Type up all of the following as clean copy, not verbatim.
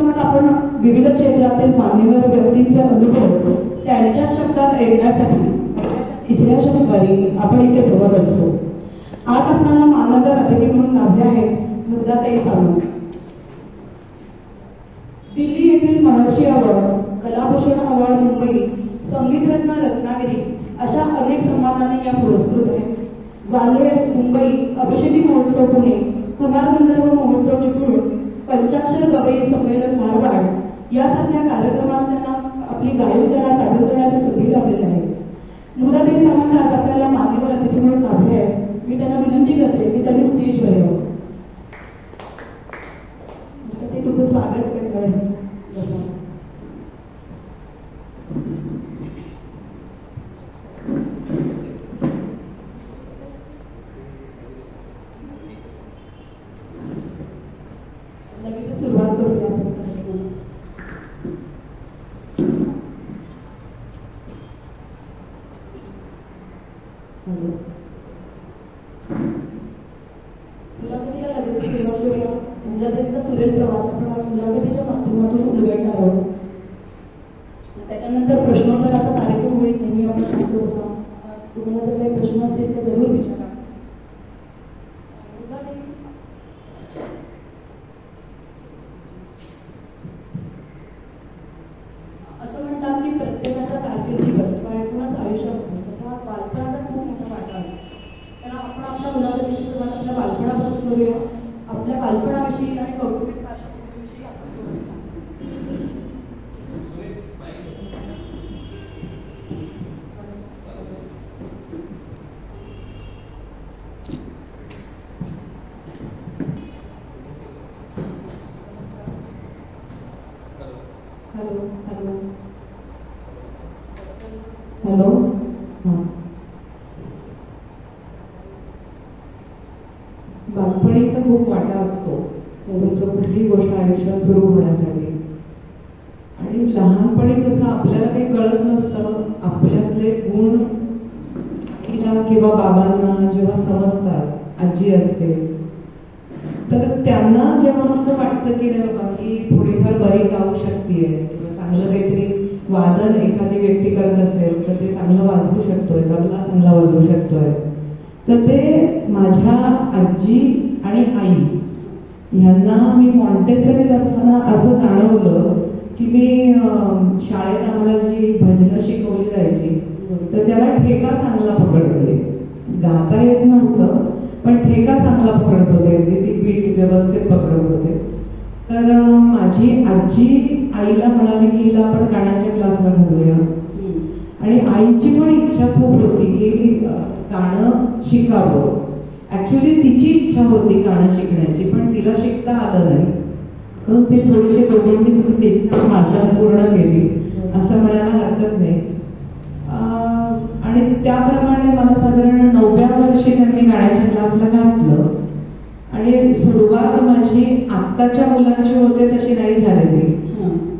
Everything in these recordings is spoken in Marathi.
कार्यक्रमात आपण विविध क्षेत्रातील मान्यवर व्यक्तींचे अनुभव त्यांच्या शब्दात ऐकण्यासाठी तिसऱ्या शनिवारी आपण इथे जमत असतो. आज आपल्याला मान्यवर अतिथी म्हणून लाभले आहेत मुग्धाताई सावंत. दिल्ली येथील महर्षी अवॉर्ड, कलाभूषण अवॉर्ड मुंबई, संगीतरत्न रत्नागिरी अशा अनेक सन्मानांनी या पुरस्कृत आहेत. ग्वाल्हेर, मुंबई, अभिषेकी महोत्सव पुणे, कुमार गंधर्व महोत्सव चिपळूण, पंचाक्षर गवई संमेलन धारवाड यासारख्या कार्यक्रमात त्यांना आपली गायन कला सादर करण्याची संधी लाभलेली आहे. मुग्धाताई सावंत आज आपल्याला मान्यवर अतिथी म्हणून लाभले आहेत. मी त्यांना विनंती करते की त्यांनी स्टेजवर यावं. ते तुमचं स्वागत करत लगेच सुरुवात करूया आपण. मुलाखतीला लगेच सुरुवात करूया. मुलाखतीचा सुरेल प्रवास आपण आज मुलाखतीच्या माध्यमातून उलगडणार आहोत. त्याच्यानंतर प्रश्नोत्तराचा कार्यक्रम होईल. नेहमी आपण सांगतो तसा तुम्हाला जर काही प्रश्न असतील तर जरूर विचारा. असं म्हणतात की प्रत्येकाच्या कारकिर्दीवर किंवा एकूणच आयुष्यामध्ये त्याचा बालपणाचा खूप मोठा वाटा असतो. तर आपण आपल्या मुलाखतीची सुरुवात आपल्या बालपणापासून करूया. आपल्या बालपणाविषयी आणि कौटुंबिक पार्श्वभूमीविषयी आपण थोडंसं हॅलो हॅलो हॅलो हां. बालपणीचा खूप वाटा असतो तुमचं कुठलीही गोष्ट आयुष्यात सुरू होण्यासाठी. आणि लहानपणी तसं आपल्याला काही कळत नसतं. आपल्यातले गुण आईला किंवा बाबांना जेव्हा समजतात, आजी असते, तर त्यांना जेव्हा असं वाटतं की नाही बाबा की थोडीफार बरी गाऊ शकते, चांगलं काहीतरी वादन एखादी व्यक्ती करत असेल तर ते चांगलं वाजवू शकतोय, तबला चांगला वाजवू शकतोय, तर ते माझ्या आजी आणि आई ह्यांना मी मॉन्टेसरीत असताना असं जाणवलं की मी शाळेत आम्हाला जी भजनं शिकवली जायची तर त्याला ठेका चांगला पकडते. गाता येत नव्हतं पण ठेका चांगला पकडत होते, ती बीट व्यवस्थित पकडत होते. तर माझी आजी आईला म्हणाली की हिला आपण गाण्याच्या क्लासला घालूया. आणि आईची पण इच्छा खूप होती की गाणं शिकावं. ऍक्च्युली तिची इच्छा होती गाणं शिकण्याची, पण तिला शिकता आलं नाही. म्हणून ती थोडीशी कौटुंबिक इच्छा माझ्या पूर्ण केली असं म्हणायला हरकत नाही. आणि त्याप्रमाणे मला साधारण 9व्या वर्षी त्यांनी गाण्याच्या क्लासला घातलं. आणि सुरुवात माझी आत्ताच्या मुलांची होते तशी नाही झालेली.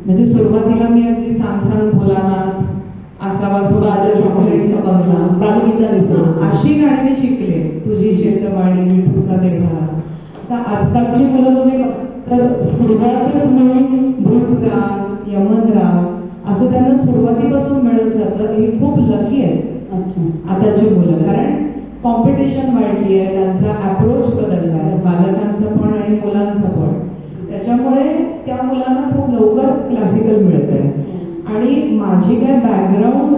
म्हणजे सुरुवातीला मी अगदी सांग सांग भोलानाथ, आसावा सुराज चॉकलेटचा बंगला, बालगीता अशी गाणी मी शिकले. तुझी शेतवाडी, विठूचा देव्हा. आता आजकालची मुलं तुम्ही तर सुरुवातच मिळून भूत राग, यमन राग असं त्यांना सुरुवातीपासून मिळत जातं. ही खूप लकी आहे आताची मुलं, कारण कॉम्पिटिशन वाढली आहे, त्यांचा अप्रोच बदलला आहे, बालकांचा पण आणि मुलांचा पण. त्याच्यामुळे त्या मुलांना खूप लवकर क्लासिकल मिळत आहे. आणि माझी काय बॅकग्राऊंड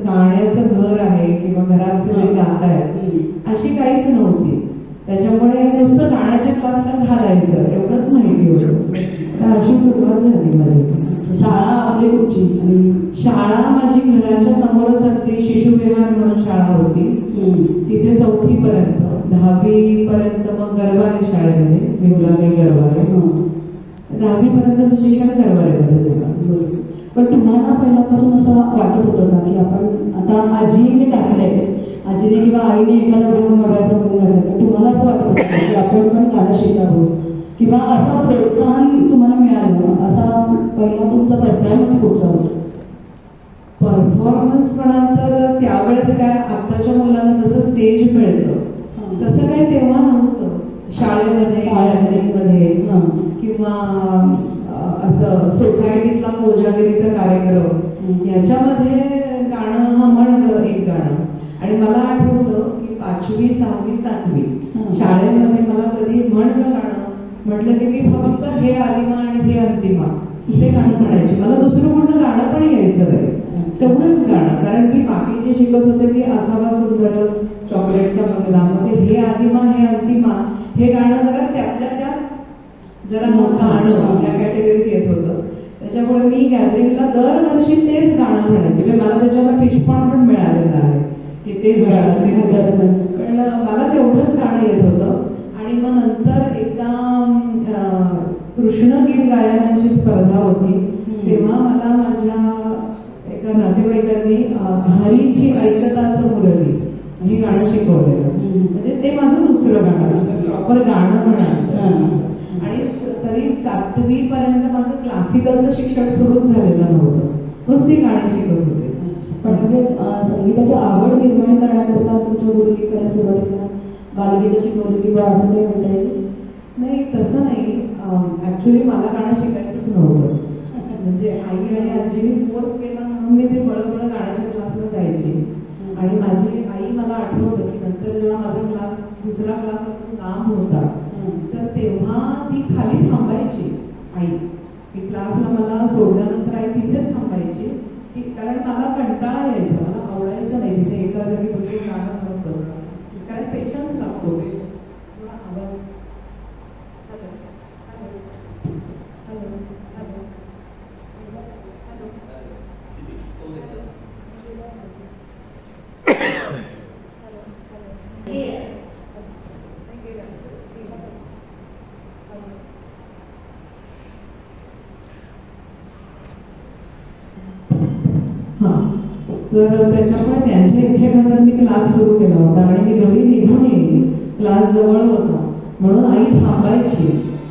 गाण्याचं घर आहे किंवा घरात सगळे गात आहेत अशी काहीच नव्हती. त्याच्यामुळे नुसतं गाण्याच्या क्लासला घालायचं एवढंच माहिती होतं. तर अशी सुरुवात झाली माझी. शाळा आपली कुठची? शाळा माझी घराच्या समोरच अगदी शिशुविहार म्हणून शाळा होती. तिथे 4थी पर्यंत, 10वी पर्यंत मग गरवारे शाळेमध्ये, विमलाबाई गरवारे. 10वी पर्यंत शिक्षण गरवारेमध्ये झालं. पण तुम्हाला पहिल्यापासून असं वाटत होतं का की आपण आता आजीने टाकलंय, आजीने किंवा आईने एखादा गुण गाण्याचा गुण घातला, तर तुम्हाला असं वाटत होतं की आपण पण गाणं शिकावं किंवा असं प्रोत्साहन तुम्हाला मिळालं? असा पहिला तुमचा परफॉर्मन्स कुठचा होता? परफॉर्मन्स म्हणाल तर त्यावेळेस काय आत्ताच्या मुलांना जसं स्टेज मिळतं तसं काही तेव्हा नव्हतं. शाळेमध्ये किंवा असं सोसायटीतला कोजागिरीचा कार्यक्रम याच्यामध्ये गाणं हा म्हण एक गाणं. आणि मला आठवतं की 5वी 6वी 7वी शाळेमध्ये मला कधी म्हण गाणं म्हटलं की मी फक्त हे आदिमा आणि हे अंतिमा ते गाणं म्हणायचे. मला दुसरं कुठलं गाणं पण यायचं नाही, तेवढंच गाणं. कारण मी बाकी जे शिकत होते ते असावा सुंदर, चॉकलेटचा बंगला, मध्ये हे आदिमा हे अंतिमा हे गाणं जरा त्यातल्या त्यात जरा गाणं या कॅटेगरीत येत होतं. त्याच्यामुळे मी गॅदरिंगला दरवर्षी तेच गाणं म्हणायचे. मला त्याच्यावर फिशपॉन पण मिळालेलं आहे की तेच गाणं, पण मला तेवढंच गाणं येत होतं. आणि मग नंतर एकदा कृष्णगीत गायनाची स्पर्धा होती, तेव्हा मला माझ्या एका नातेवाईकांनी हरीची ऐकताच मुरली ही गाणं शिकवलेलं. म्हणजे ते माझं दुसरं गाणं, असं प्रॉपर गाणं म्हणाल. आणि तरी 7वी पर्यंत माझं क्लासिकलचं शिक्षण सुरूच झालेलं नव्हतं, नुसती गाणी शिकत होते. पण म्हणजे संगीताची आवड निर्माण करण्याकरता तुमच्या गुरुजीकडे सुरुवातीला बालगीतं शिकवली किंवा असं काही म्हणता येईल? नाही, तसं नाही. ऍक्च्युली मला गाणं शिकायचंच नव्हतं. म्हणजे आई आणि आजीने फोर्स केला म्हणून मी ते बळबळ गाण्याच्या क्लासला जायची. आणि माझी आई, मला आठवतं की नंतर जेव्हा माझा क्लास दुसरा क्लास लांब होता तर तेव्हा ती खाली थांबायची आई. ती क्लासला मला सोडल्यानंतर आई तिथेच थांबायची, कारण मला कंटाळा यायचा, मला आवडायचं नाही तिथे एका जागी बसून गाणं म्हणत बसणं. कारण पेशन्स लागतो. थोडा आवाज तर त्याच्यामुळे त्यांच्या इच्छेखातर मी क्लास सुरू केला होता. आणि मी घरी निघून येईल, क्लास जवळ होता म्हणून आई थांबायची.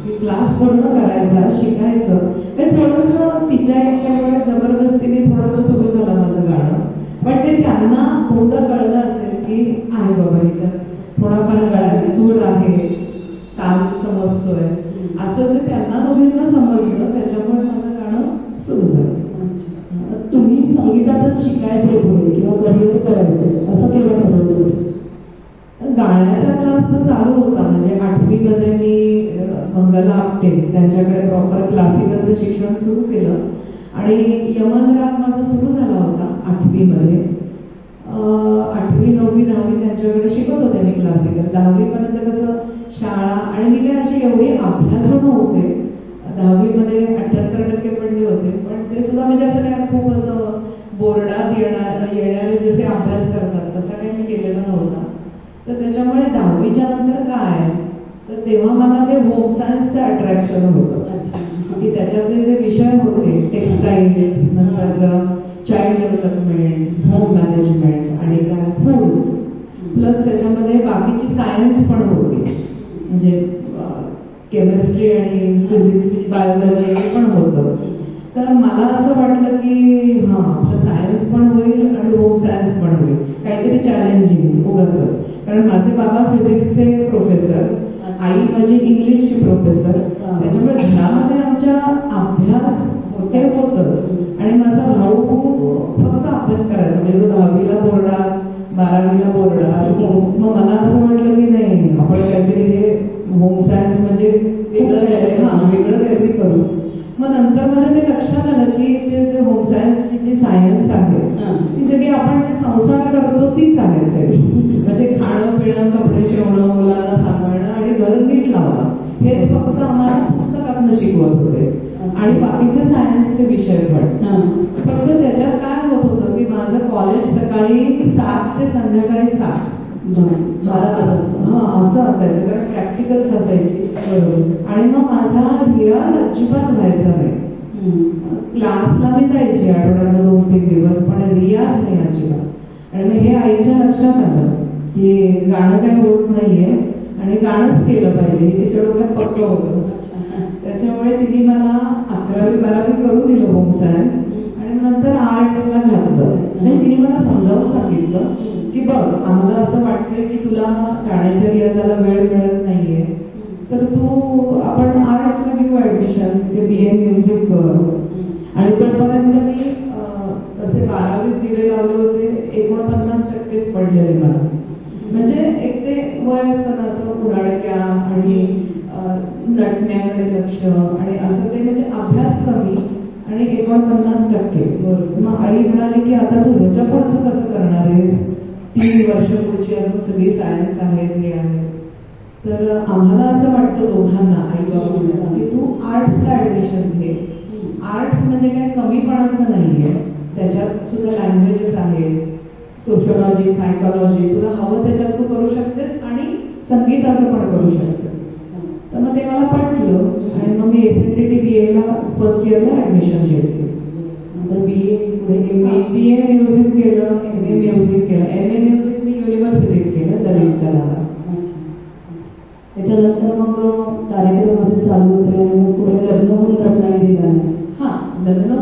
मी क्लास पूर्ण करायचा, शिकायचं. थोडंसं तिच्या इच्छेमुळे जबरदस्तीने थोडंसं सुरू झालं माझं गाणं. पण ते त्यांना बहुधा कळलं असेल की आहे बाबा हिच्यात थोडाफार गळ्यात सूर आहे, ताल समजतोय, असं जे त्यांना दोघींना समजलं. त्याच्यामुळे माझं गाणं सुरू झालं. तुम्ही संगीतातच शिकायचे पुढे किंवा करिअर करायचे असं केव्हा ठरवलं? गाण्याचा क्लास तर चालू होता. म्हणजे 8वी मध्ये मी मंगला आपटे त्यांच्याकडे प्रॉपर क्लासिकलचं शिक्षण सुरू केलं. आणि यमन राग माझा सुरू झाला होता 8वी मध्ये. 8वी 9वी 10वी त्यांच्याकडे शिकत होते मी क्लासिकल. 10वी पर्यंत कसं शाळा, आणि मी काय अशी एवढी अभ्यासू नव्हते. 10वी मध्ये 78% पडले होते, पण ते सुद्धा म्हणजे असं काय खूप असं बोर्डात येणारे जसे अभ्यास करतात तसा काही मी केलेला नव्हता. तर त्याच्यामुळे 10वीच्या नंतर काय, तर तेव्हा मला ते होम सायन्सचं अट्रॅक्शन होतं की त्याच्यातले जे विषय होते टेक्स्टाईल्स, नंतर चाइल्ड डेव्हलपमेंट, होम मॅनेजमेंट आणि काय फूड्स, प्लस त्याच्यामध्ये बाकीची सायन्स पण होती. म्हणजे केमिस्ट्री आणि फिजिक्स, बायोलॉजी हे पण होतं. तर मला असं वाटलं की हां, आपलं सायन्स पण होईल आणि होम सायन्स पण होईल, काहीतरी चॅलेंजिंग उगाचच. कारण माझे बाबा फिजिक्सचे प्रोफेसर, आई माझी इंग्लिशची प्रोफेसर. त्याच्यामुळे घरामध्ये आमच्या अभ्यास होते होतच. आणि माझा भाऊ फक्त अभ्यास करायचा, म्हणजे तो 10वीला बोर्डा, 12वीला बोर्डा. मग मला असं वाटलं की नाही, आपण काहीतरी हे होम सायन्स म्हणजे वेगळं काहीतरी करू. मग नंतर मला ते लक्षात आलं की ते जे होम सायन्सची जी सायन्स आहे ती सगळी आपण जे संसार करतो तीच आहे सगळी. म्हणजे खाणं पिणं, कपडे शिवणं, मुलांना सांभाळणं आणि घर नीट लावणं, हेच फक्त आम्हाला पुस्तकातनं शिकवत होते. आणि बाकीचे सायन्सचे विषय पण. फक्त त्याच्यात काय होत होतं की माझं कॉलेज सकाळी 7 ते संध्याकाळी 7, 12 असं असायचं, कारण प्रॅक्टिकल्स असायची. आणि मग माझा रियाज अजिबात व्हायचा नाही. क्लासला मी जायची आठवड्याला 2-3 दिवस, पण रियाज नाही अजिबात. आणि मग हे आईच्या लक्षात आलं की गाणं काही होत नाहीये आणि गाणंच केलं पाहिजे, हे तिच्या डोक्यात पक्क होतं. त्याच्यामुळे तिने मला 11वी 12वी करू दिलं होम सायन्स आणि नंतर आर्ट्सला घातलं. आणि तिने मला समजावून सांगितलं की बघ, आम्हाला असं वाटतंय की तुला गाण्याच्या रियाजाला वेळ मिळत नाहीये, तर तू आपण आर्ट्सला घेऊ घेऊ ऍडमिशन ते BA म्युझिक कर. आणि तोपर्यंत मी तसे 12वीत दिले लावले होते, 49% पडलेले मला. म्हणजे एक ते वय असताना असं उन्हाळ्या आणि नटण्याकडे लक्ष आणि असं ते म्हणजे अभ्यास कमी आणि 49%. मग आई म्हणाली की आता तू ह्याच्या पुढचं कसं करणार आहेस, 3 वर्ष पुढची अजून सगळी सायन्स आहेत हे आहे. तर आम्हाला असं वाटतं दोघांना आई बाबा की तू आर्ट्सला ऍडमिशन घे. आर्ट्स म्हणजे काय कमीपणाचं नाहीये, त्याच्यात सुद्धा लँग्वेजेस आहेत, सोशोलॉजी, सायकोलॉजी, तुला हवं त्याच्यात तू करू शकतेस आणि संगीताचं पण करू शकतेस. तर मग ते मला पटलं आणि मग मी SNDT BAला फर्स्ट इयरला ऍडमिशन घेतली. नंतर BA म्युझिक केलं, MA म्युझिक केलं. MA म्युझिक मी युनिव्हर्सिटीत केलं ललितकला. त्याच्यानंतर मग कार्यक्रम असे चालू होते आणि मग पुढे लग्न होऊन रत्नागिरी झालं. लग्न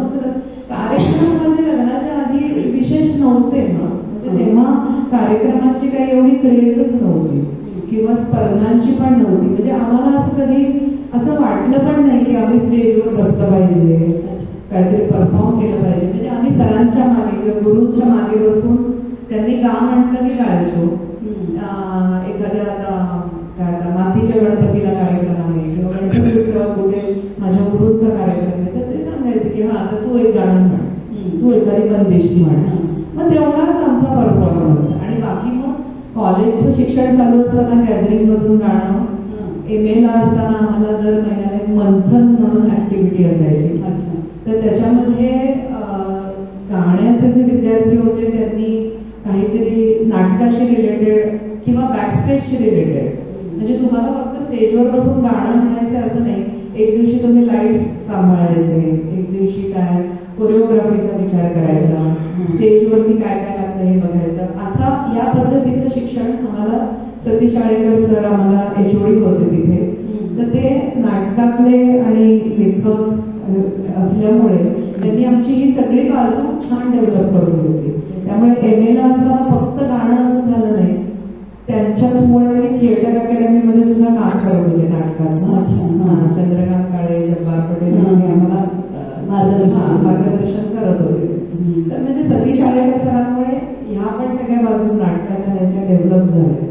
कार्यक्रम माझे लग्नाच्या आधी विशेष नव्हते ना, म्हणजे तेव्हा कार्यक्रमाची काही एवढी क्रेजच नव्हती किंवा स्पर्धांची पण नव्हती. म्हणजे आम्हाला असं कधी असं वाटलं पण नाही की आम्ही स्टेजवर बसलं पाहिजे, काहीतरी परफॉर्म केलं पाहिजे. म्हणजे आम्ही सरांच्या मागे किंवा गुरूंच्या मागे बसून त्यांनी गा म्हटलं की गायचो. एखाद्या आता मातीच्या गणपतीला कार्यक्रम आहे किंवा गणपती उत्सवात कुठे माझ्या गुरूंचा कार्यक्रम आहे, तर ते सांगायचे की आता तू एक गाणं म्हण, तू एखादी बंदिशी म्हण. मग तेवढाच आमचा परफॉर्मन्स. आणि बाकी मग कॉलेजचं शिक्षण चालू असताना गॅदरिंग मधून गाणं. MAला असताना आम्हाला दर महिन्याला एक मंथन म्हणून ऍक्टिव्हिटी असायची. तर त्याच्यामध्ये गाण्याचे जे विद्यार्थी होते त्यांनी काहीतरी नाटकाशी रिलेटेड किंवा बॅकस्टेजशी रिलेटेड, म्हणजे तुम्हाला फक्त स्टेजवर बसून गाणं म्हणायचं असं नाही. एक दिवशी तुम्ही लाईट्स सांभाळायचे, एक दिवशी काय कोरिओग्राफीचा विचार करायचा, स्टेजवरती काय काय लागतं हे बघायचं. असा या पद्धतीचं शिक्षण आम्हाला सतीश आळेकर सर आम्हाला HOD होते तिथे. तर ते नाटकातले आणि लेखक असल्यामुळे त्यांनी आमची ही सगळी बाजू छान डेव्हलप करून घेतली. त्यामुळे MAला असताना फक्त गाणं असं झालं नाही, त्यांच्याचमुळे मी थिएटर अकॅडमीमध्ये सुद्धा काम करत होते नाटकात. चंद्रकांत काळे, जब्बार पटेल आम्हाला मार्गदर्शन करत होते. तर म्हणजे सतीश आळेकर सरांमुळे ह्या पण सगळ्या बाजू नाटकाच्या ह्याच्या डेव्हलप झाल्या.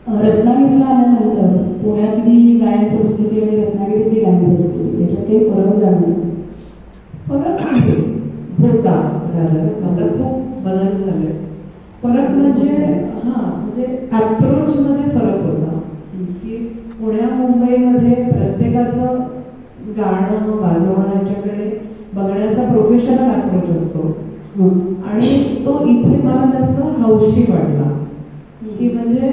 रत्नागिरीला आल्यानंतर पुण्यातली गायन संस्कृती आणि रत्नागिरीतली गायन संस्कृती याच्यात काही फरक जाणवला? फरक होता, आता खूप बदल झाले. फरक म्हणजे म्हणजे अप्रोच मध्ये फरक होता की पुण्या मुंबईमध्ये प्रत्येकाचं गाणं वाजवणं याच्याकडे बघण्याचा प्रोफेशनल अप्रोच असतो आणि तो इथे मला जास्त हौशी वाटला. की म्हणजे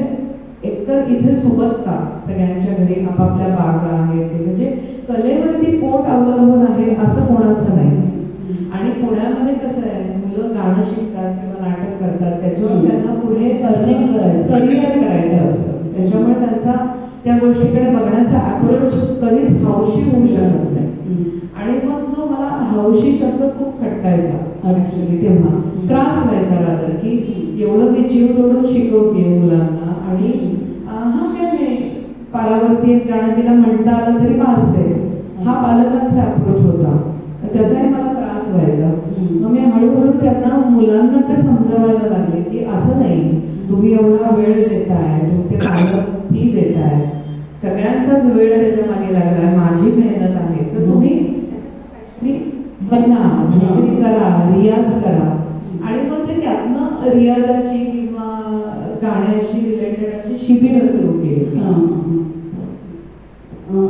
एकतर इथे सुबत्ता सगळ्यांच्या घरी आपापल्या बागा आहेत, म्हणजे कलेवरती पोट अवलंबून आहे असं कोणाचं नाही. आणि पुण्यामध्ये कसं आहे, मुलं गाणं शिकतात किंवा नाटक करतात, त्याच्यावर त्यांना पुढे करिअर करायचं असतं. त्याच्यामुळे त्यांचा त्या गोष्टीकडे बघण्याचा अप्रोच कधीच हौशी होऊ शकत नाही. आणि मग जो मला हौशी शब्द खूप खटकायचा ऍक्च्युअली, तेव्हा त्रास व्हायचा राहतं की एवढं मी जीव तोडून शिकवते मुलांना आणि काय नाही पारावरती एक गाणं तिला म्हणता आलं तरी पास आहे, हा पालकांचा अप्रोच होता. त्याचाही मला त्रास व्हायचा. मग मी हळूहळू त्यांना मुलांना ते समजावायला लागले की असं नाही, तुम्ही एवढा वेळ देताय, तुमचे पालक फी देताय, सगळ्यांचाच वेळ त्याच्या मागे लागलाय, माझी मेहनत आहे, तर तुम्ही बना, काहीतरी करा, रियाज करा. आणि मग ते त्यातनं रियाजाची किंवा गाण्याशी रिलेटेड अशी शिबिर सुरू केली.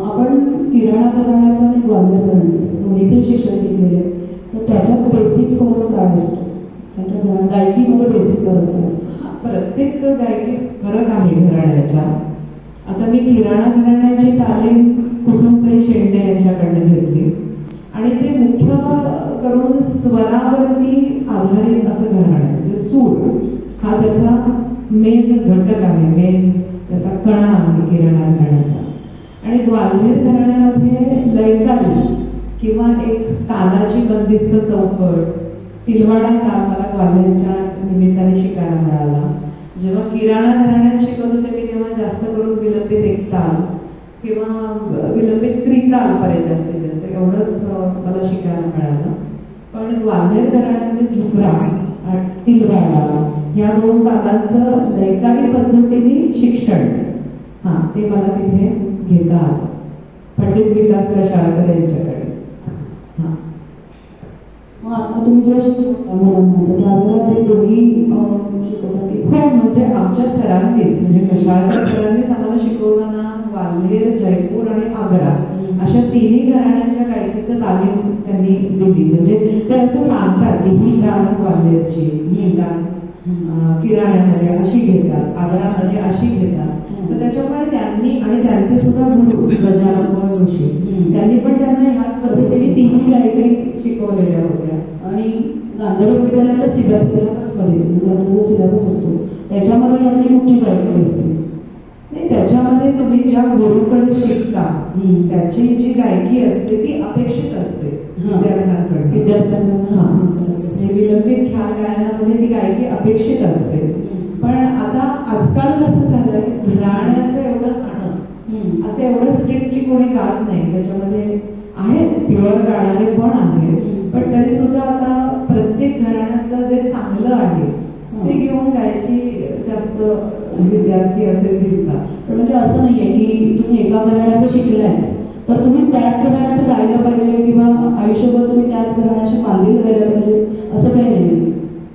आपण किराणा घराण्याचं आणि ग्वाल्हेर घराण्याचं दोन्हीचे शिक्षण घेतलेले, तर त्याच्यात बेसिक फरक काय असतो? त्याच्या गायकीमध्ये बेसिक फरक काय असतो? प्रत्येक गायकीत फरक आहे घराण्याच्या. आता मी किराणा घराण्याची तालीम कुसुमताई शेंडे यांच्याकडनं घेतली आणि ते मुख्य करून स्वरावरती आधारित असं घराणं आहे. म्हणजे सूर हा त्याचा मेन घटक आहे, मेन त्याचा कणा आहे किराणा घराण्याचा. आणि ग्वाल्हेर घराण्यामध्ये लयकारी किंवा एक तालाची बंदिस्त चौकट, तिलवाडा ताल मला ग्वाल्हेरच्या निमित्ताने शिकायला मिळाला. जेव्हा किराणा घराण्यात शिकत होते मी तेव्हा जास्त करून विलंबित एक ताल, किंवा विलंबित त्रितालपर्यंत जास्तीत जास्त एवढंच मला शिकायला मिळालं. पण ग्वाल्हेर घराण्यामध्ये झुमरा, तिलवाडा या 2 तालांचं लयकारी पद्धतीने शिक्षण ते मला तिथे घेता आलं पंडित विकासराव शाळकर यांच्याकडे. मग आता तुम्ही जेव्हा शिकवता मुलांना त्यावेळेला ते दोन्ही शिकवता की? हो, म्हणजे आमच्या सरांनीच म्हणजे शाळकर सरांनीच आम्हाला शिकवताना ग्वाल्हेर, जयपूर आणि आग्रा अशा 3ही घराण्यांच्या गायकीचं तालीम त्यांनी दिली. म्हणजे ते असं सांगतात की ही गाणं ग्वाल्हेरची, ही गाणं किराण्यामध्ये अशी घेतात, आग्रामध्ये अशी घेतात. तर त्याच्यामुळे त्यांनी आणि त्यांचे सुद्धा गुरु गजानन जोशी त्यांनी पण त्यांना ह्याच पद्धतीने 3ही गायकी शिकवलेल्या होत्या. आणि गांधर्व विद्यालयाच्या सिलेबसमध्ये त्यांचा जो सिलेबस असतो त्याच्यामध्ये यांनी कुठची गायकी असते? नाही, त्याच्यामध्ये तुम्ही ज्या गुरुकडे शिकता त्याची जी गायकी असते ती अपेक्षित असते विद्यार्थ्यांना. विलंबित ख्याल गायनामध्ये ती गायकी अपेक्षित असते. पण आता आजकाल कसं झालंय, घराण्याचं एवढं गाणं असं एवढं स्ट्रिक्टली कोणी गात नाही. त्याच्यामध्ये आहे प्युअर गाणारे पण आहेत, पण तरी सुद्धा आता प्रत्येक घराण्यातलं जे चांगलं आहे ते घेऊन गायची जास्त विद्यार्थी असे दिसतात. तर म्हणजे असं नाहीये की तुम्ही एका घराण्याचं शिकलाय तर तुम्ही त्याच घराण्याचं गायला पाहिजे किंवा आयुष्यभर तुम्ही त्याच घराण्याशी बांधील गायला पाहिजे असं काही नाही.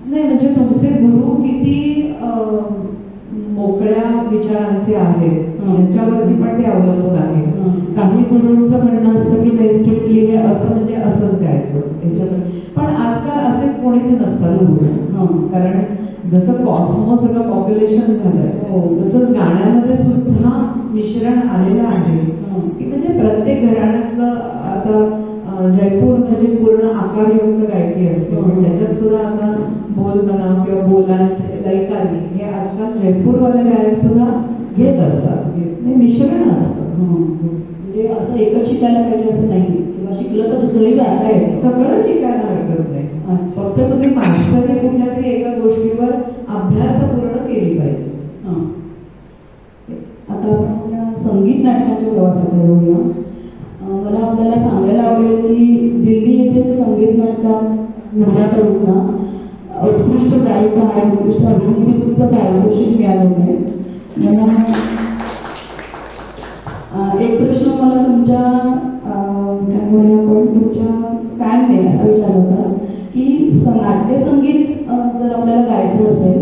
म्हणजे तुमचे गुरु किती मोकळ्या विचारांचे आहेत यांच्यावरती पण ते अवलंबून आहे. काही गुरूंचं म्हणणं असतं की नाही स्ट्रिक्टली हे असं म्हणजे असंच गायचं याच्यामध्ये. पण आजकाल असे कोणीच नसतं. कारण जसं कॉस्मो सगळं पॉप्युलेशन झालंय तसंच गाण्यामध्ये सुद्धा मिश्रण आलेलं आहे की म्हणजे प्रत्येक घराण्यातलं आता जयपूर म्हणजे पूर्ण आकारयुक्त गायकी असते. त्याच्यात सुद्धा आता बोल बनाव किंवा बोलांचे लयकारी हे आजकाल जयपूरवाले गायक सुद्धा घेत असतात. मिश्रण असतं. म्हणजे असं एकच शिकायला पाहिजे असं नाही किंवा शिकलं तर दुसरंही गाता आहे. सगळं शिकायला हरकत नाही. फक्त तुम्ही मास्टरी कुठल्या तरी एका गोष्टीवर अभ्यास पूर्ण केली पाहिजे. आता आपण संगीत नाटकाच्या प्रवासाकडे येऊया. मला आपल्याला सांगायला आवडेल की दिल्ली येथील संगीत नाटकात मुलाकडून उत्कृष्ट गायिका आणि उत्कृष्ट अभिनेत्रीचं पारितोषिक मिळालं आहे. एक प्रश्न मला तुमच्या काय म्हणूया आपण तुमच्या फॅनने असा विचारला होता की नाट्यसंगीत जर आपल्याला गायचं असेल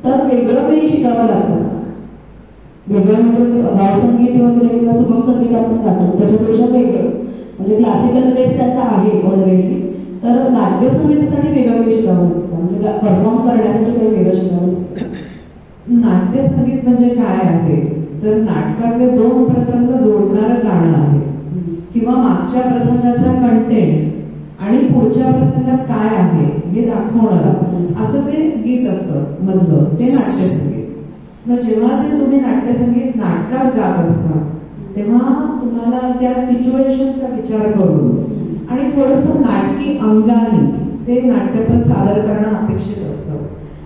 तर वेगळं काही शिकावं लागतं. वेगळं म्हणजे भावसंगीत वगैरे किंवा सुगम संगीत आपण गातो त्याच्यापेक्षा वेगळं म्हणजे क्लासिकल बेस त्याचा आहे ऑलरेडी. तर नाट्यसंगीतासाठी वेगळं काही शिकावं लागतं म्हणजे परफॉर्म करण्यासाठी काही वेगळं शिकावं लागतं. नाट्यसंगीत म्हणजे काय आहे तर नाटकातले 2 प्रसंग जोडणारं गाणं आहे किंवा मागच्या प्रसंगाचा कंटेंट आणि पुढच्या प्रसंगात काय आहे हे दाखवणार असं ते गीत असतं मधलं, ते नाट्यसंगीत. मग जेव्हा ते तुम्ही नाट्यसंगीत नाटकात गात असता तेव्हा तुम्हाला त्या सिच्युएशनचा विचार करून आणि थोडंसं नाटकी अंगाने ते नाट्यपद सादर करणं अपेक्षित असतं.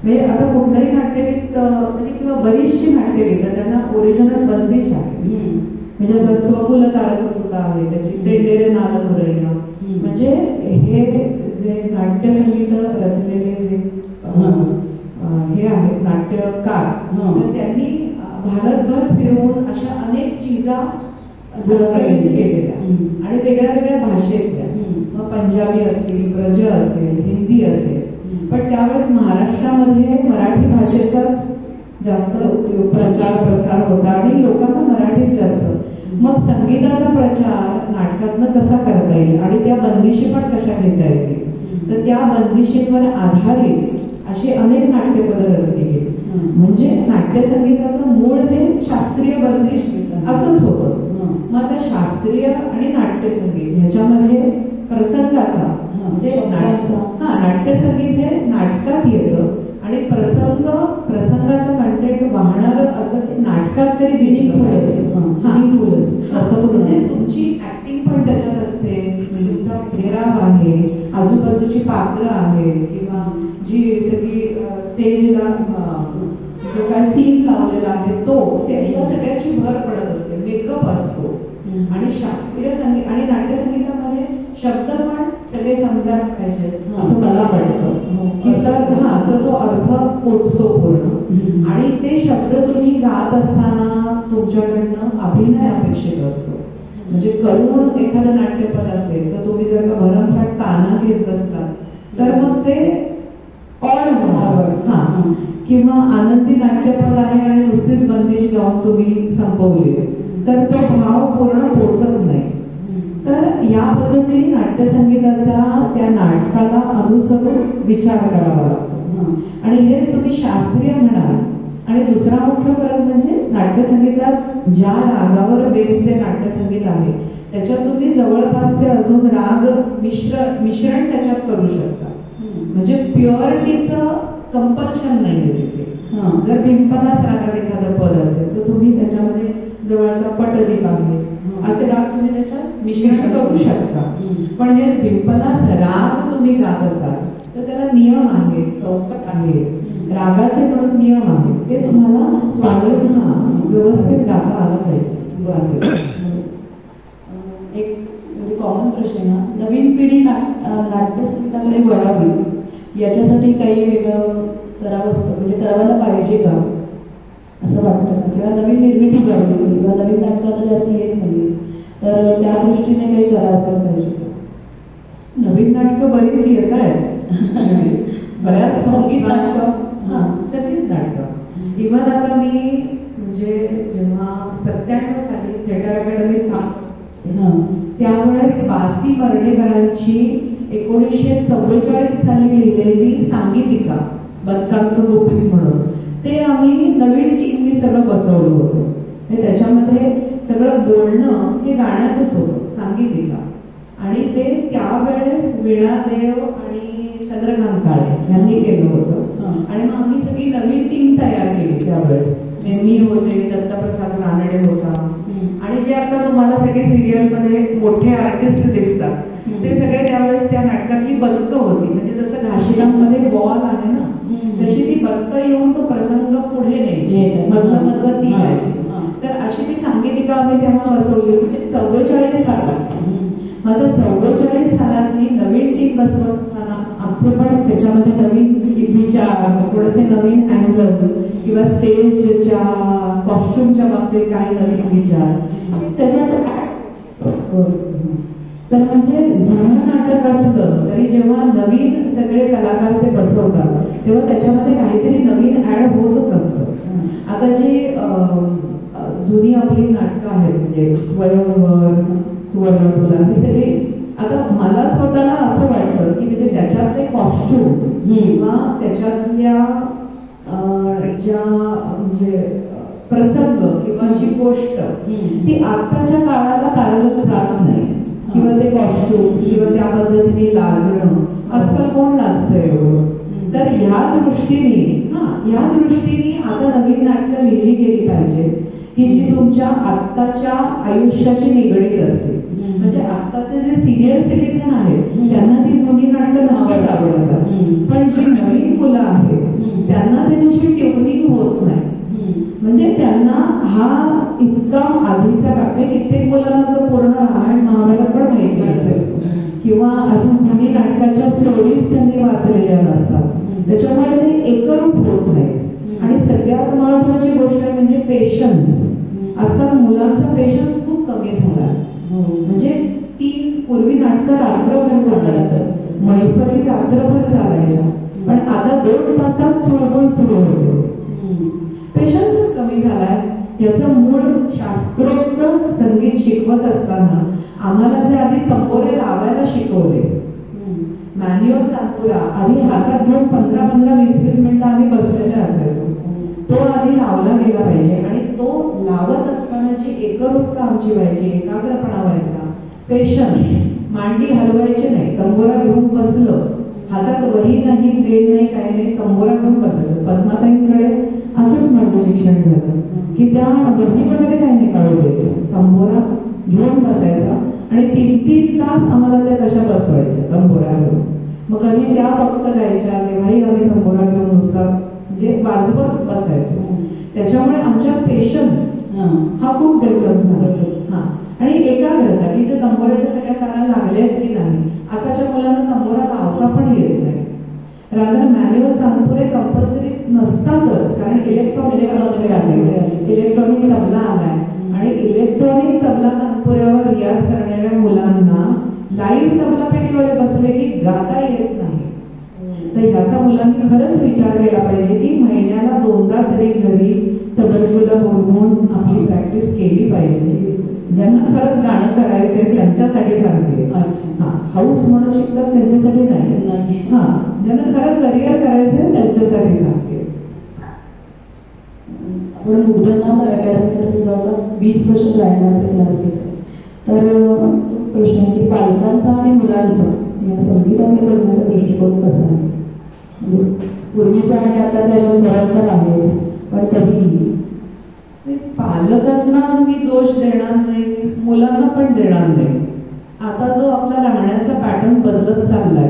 म्हणजे आता कुठलंही नाट्यगीत म्हणजे किंवा बरीचशी नाट्यगीतं त्यांना ओरिजिनल बंदिश आहे. म्हणजे आता स्वकुल तारक सुद्धा आहे त्याची टेंडेरे नाल मुरैया. म्हणजे हे जे नाट्यसंगीत रचलेले जे हे आहेत नाट्यकार तर त्यांनी भारतभर फिरवून अशा अनेक चीजा केलेल्या आणि वेगळ्या वेगळ्या भाषेतल्या. मग पंजाबी असतील, ब्रज असेल, हिंदी असेल. पण त्यावेळेस महाराष्ट्रामध्ये मराठी भाषेचाच जास्त प्रचार प्रसार होता आणि लोकांना मराठीत जास्त. मग संगीताचा प्रचार नाटकातनं कसा करता येईल आणि त्या बंदिशी पण कशा घेता येतील तर त्या बंदिशींवर आधारित अशी अनेक नाट्यपदं रचली गेली. म्हणजे नाट्यसंगीताचं मूळ हे शास्त्रीय बंदिश असंच होतं. मग आता शास्त्रीय आणि नाट्यसंगीत ह्याच्यामध्ये प्रसंगाचा म्हणजे नाट्यसंगीत हे नाटकात येतं आणि प्रसंगाचा कंटेंट वाहणारं असं ते नाटकात तरी दिसलं पाहिजे. म्हणजे तुमची ऍक्टिंग पण त्याच्यात असते, तुमचा ठेराव आहे, आजूबाजूची पात्र आहे किंवा जी सगळी स्टेजला जो काय सीन लावलेला आहे तो या सगळ्याची भर पडत असते. मेकअप असतो आणि शास्त्रीय संगीत आणि नाट्यसंगीतामध्ये शब्द पण सगळे समजायला पाहिजे असं मला वाटतं की तर तो अर्थ पोचतो पूर्ण आणि ते शब्द तुम्ही गात असताना तुमच्याकडनं अभिनय अपेक्षित असतो. म्हणजे करून एखादं नाट्यपद असेल तर तुम्ही जर का भरमसाठ ताना घेत असला तर मग ते ऑड होणार किंवा आनंदी नाट्यपद आहे आणि नुसतीच बंदिश गाऊन तुम्ही संपवली तर तो भाव पूर्ण पोचत नाही. तर या पद्धतीने नाट्यसंगीताचा त्या नाटकाला अनुसरून विचार करावा लागतो आणि हेच तुम्ही शास्त्रीय म्हणाल. आणि दुसरा मुख्य फरक म्हणजे नाट्यसंगीतात ज्या रागावर बेस्ड नाट्यसंगीत आहे त्याच्यात तुम्ही जवळपासचे अजून राग मिश्रण त्याच्यात करू शकता. म्हणजे प्युअरिटीचं कंपल्शन नाही तिथे. जर पिंपलास रागात एखादं पद असेल तर तुम्ही त्याच्यामध्ये जवळचा पटदीप आहे असे राग तुम्ही त्याच्यात मिश्रण करू शकता. पण हे पिंपलास राग तुम्ही गात असाल तर त्याला नियम आहे, चौकट आहे, रागाचे पण नियम आहे, ते तुम्हाला स्वावलंबी व्यवस्थित गाता आलं पाहिजे. एक म्हणजे कॉमन प्रश्न आहे, नवीन पिढी नाट्यसंगीताकडे वळावी याच्यासाठी काही वेगळं करावं म्हणजे करायला पाहिजे का असं वाटतं का? किंवा नवीन निर्मिती करावी किंवा नवीन नाटकाला जास्त येत नाही तर त्या दृष्टीने काही करायला पाहिजे का? नवीन नाटकं बरीच येत आहेत. बऱ्याच संगीत नाटकं संगीत नाटकं इव्हन आता मी म्हणजे जेव्हा 97 साली थिएटर अकॅडमीत काम त्यावेळेस बासी मर्ढेकरांची 1944 साली लिहिलेली सांगीतिका बदकांचं गोपीत म्हणून ते आम्ही नवीन टीमनी सगळं बसवलं होतं. त्याच्यामध्ये सगळं बोलणं हे गाण्यातच होतं सांगीतिका आणि ते त्यावेळेस वीणादेव आणि चंद्रकांत काळे यांनी केलं होतं. आणि मग आम्ही सगळी नवीन टीम तयार केली त्यावेळेस. मी होते, दत्तप्रसाद रानडे होता आणि जे आता तुम्हाला सगळे सिरियल मध्ये मोठे आर्टिस्ट दिसतात ते सगळे त्यावेळेस त्या नाटकातली बदकं होती. म्हणजे जसं घाशीराममध्ये बॉल आहे ना तशी ती बदकं येऊन तो प्रसंग पुढे न्यायची, मधलं ती यायची. तर अशी ती सांगीतिका आम्ही तेव्हा बसवली होती 44 सालात. आता 44 सालातली नवीन टीम बसवत असताना आमचे पण त्याच्यामध्ये नवीन विचार, थोडेसे नवीन अँगल किंवा स्टेजच्या कॉस्ट्युमच्या बाबतीत काही नवीन विचार त्याच्यात. तर म्हणजे जुनं नाटक असलं तरी जेव्हा नवीन सगळे कलाकार ते बसवतात तेव्हा त्याच्यामध्ये काहीतरी नवीन ऍड होतच असतं. आता जी जुनी आपली नाटकं आहेत म्हणजे स्वयंवर, सुवर्णतुला ही सगळी आता मला स्वतःला असं वाटतं की म्हणजे त्याच्यातले कॉस्ट्युम किंवा त्याच्यातल्या ज्या म्हणजे प्रसंग किंवा जी गोष्ट ती आत्ताच्या काळाला पॅरलल जात नाही किंवा ते कॉस्ट्युम्स किंवा त्या पद्धतीने लाजणं आजकाल कोण लाजतं एवढं. तर ह्या दृष्टीने आता नवीन नाटकं लिहिली गेली पाहिजे की जी तुमच्या आत्ताच्या आयुष्याशी निगडीत असते. म्हणजे आत्ताचे जे सिनियर सिटीझन आहेत त्यांना ती जुनी नाटकं नक्कीच आवडतात, पण जी नवीन मुलं आहेत त्यांना त्याच्याशी ट्युनिंग होत नाही. म्हणजे त्यांना हा इतका आधीचा काळ कित्येक मुलांना तर पूर्ण रामायण महाभारत पण माहिती नसतं किंवा अशा जुनी नाटकाच्या स्टोरीज त्यांनी वाचलेल्या नसतात. त्याच्यामुळे ते एकरूप होत नाही. आणि सगळ्यात महत्वाची गोष्ट म्हणजे पेशन्स. आजकाल मुलांचा पेशन्स खूप कमी झाला. म्हणजे पूर्वी नाटकं रात्रभर चालायचं, मैफली रात्रभर चालायच्या, पण आता 2 तासात चुळबुळ सुरू होते. पेशन्सच कमी झालाय. याचं मूळ शास्त्रोक्त संगीत शिकवत असताना आम्हाला जे आधी तंबोरे लावायला शिकवले, मॅन्युअल तांबुरा आधी हातात घेऊन 15-20 मिनिटं आम्ही बसलेले असायचो, तो आधी लावला गेला पाहिजे. आणि तो लावत असताना जी एकरूपता आमची व्हायची, एकाग्रपणा व्हायचा, पेशन्स, मांडी हलवायची नाही, तंबोरा घेऊन बसलं, हातात वही नाही, पेन नाही, काही नाही, तंबोरा घेऊन बसायचं. पद्माताईंकडे असंच माझं शिक्षण झालं की त्या वही वगैरे काही नाही काढू द्यायचं, तंबोरा घेऊन बसायचा आणि 3-3 तास आम्हाला त्या कशा बसवायच्या तंबोरा घेऊन. मग कधी त्या फक्त गायच्या तेव्हाही आम्ही तंबोरा घेऊन नुसता म्हणजे वाजवत बसायचो. त्याच्यामुळे आमच्या पेशन्स हा खूप डेव्हलप झाला. आणि एकाग्रता की ते तंबोऱ्याच्या सगळ्या कानाला लागल्यात की नाही. आताच्या मुलांना तंबोरा लावता पण येत नाही. रादर मॅन्युअल तानपुरे कंपल्सरी नसतातच, कारण इलेक्ट्रॉनिक तबला आलाय आणि इलेक्ट्रॉनिक तबला तानपुऱ्यावर रियाज करणाऱ्या मुलांना लाईव्ह तबला पेटीवर बसले की गाता येत नाही. तर ह्याचा मुलांनी खरंच विचार केला पाहिजे की महिन्याला 2दा तरी घरी तबलजीला बोलवून आपली प्रॅक्टिस केली पाहिजे. ज्यांना खरंच गाणं करायचंय त्यांच्यासाठी सांगते. हा, हाऊस म्हणून शिकतात त्यांच्यासाठी नाही. हा, ज्यांना खरं करिअर करायचंय त्यांच्यासाठी सांगते. आपण मुग्धनाथ अकॅडमीतर्फे जवळपास 20 वर्ष गायनाचे क्लास घेतो. तर तोच प्रश्न आहे की पालकांचा आणि मुलांचा या संगीताकडे बघण्याचा दृष्टिकोन कसा आहे? पूर्वीचा आणि आताच्या ह्याच्यात फरक तर आहेच, पण तरीही पालकांना मी दोष देणार नाही, मुलांना पण देणार नाही. आता जो आपला राहण्याचा पॅटर्न बदलत चाललाय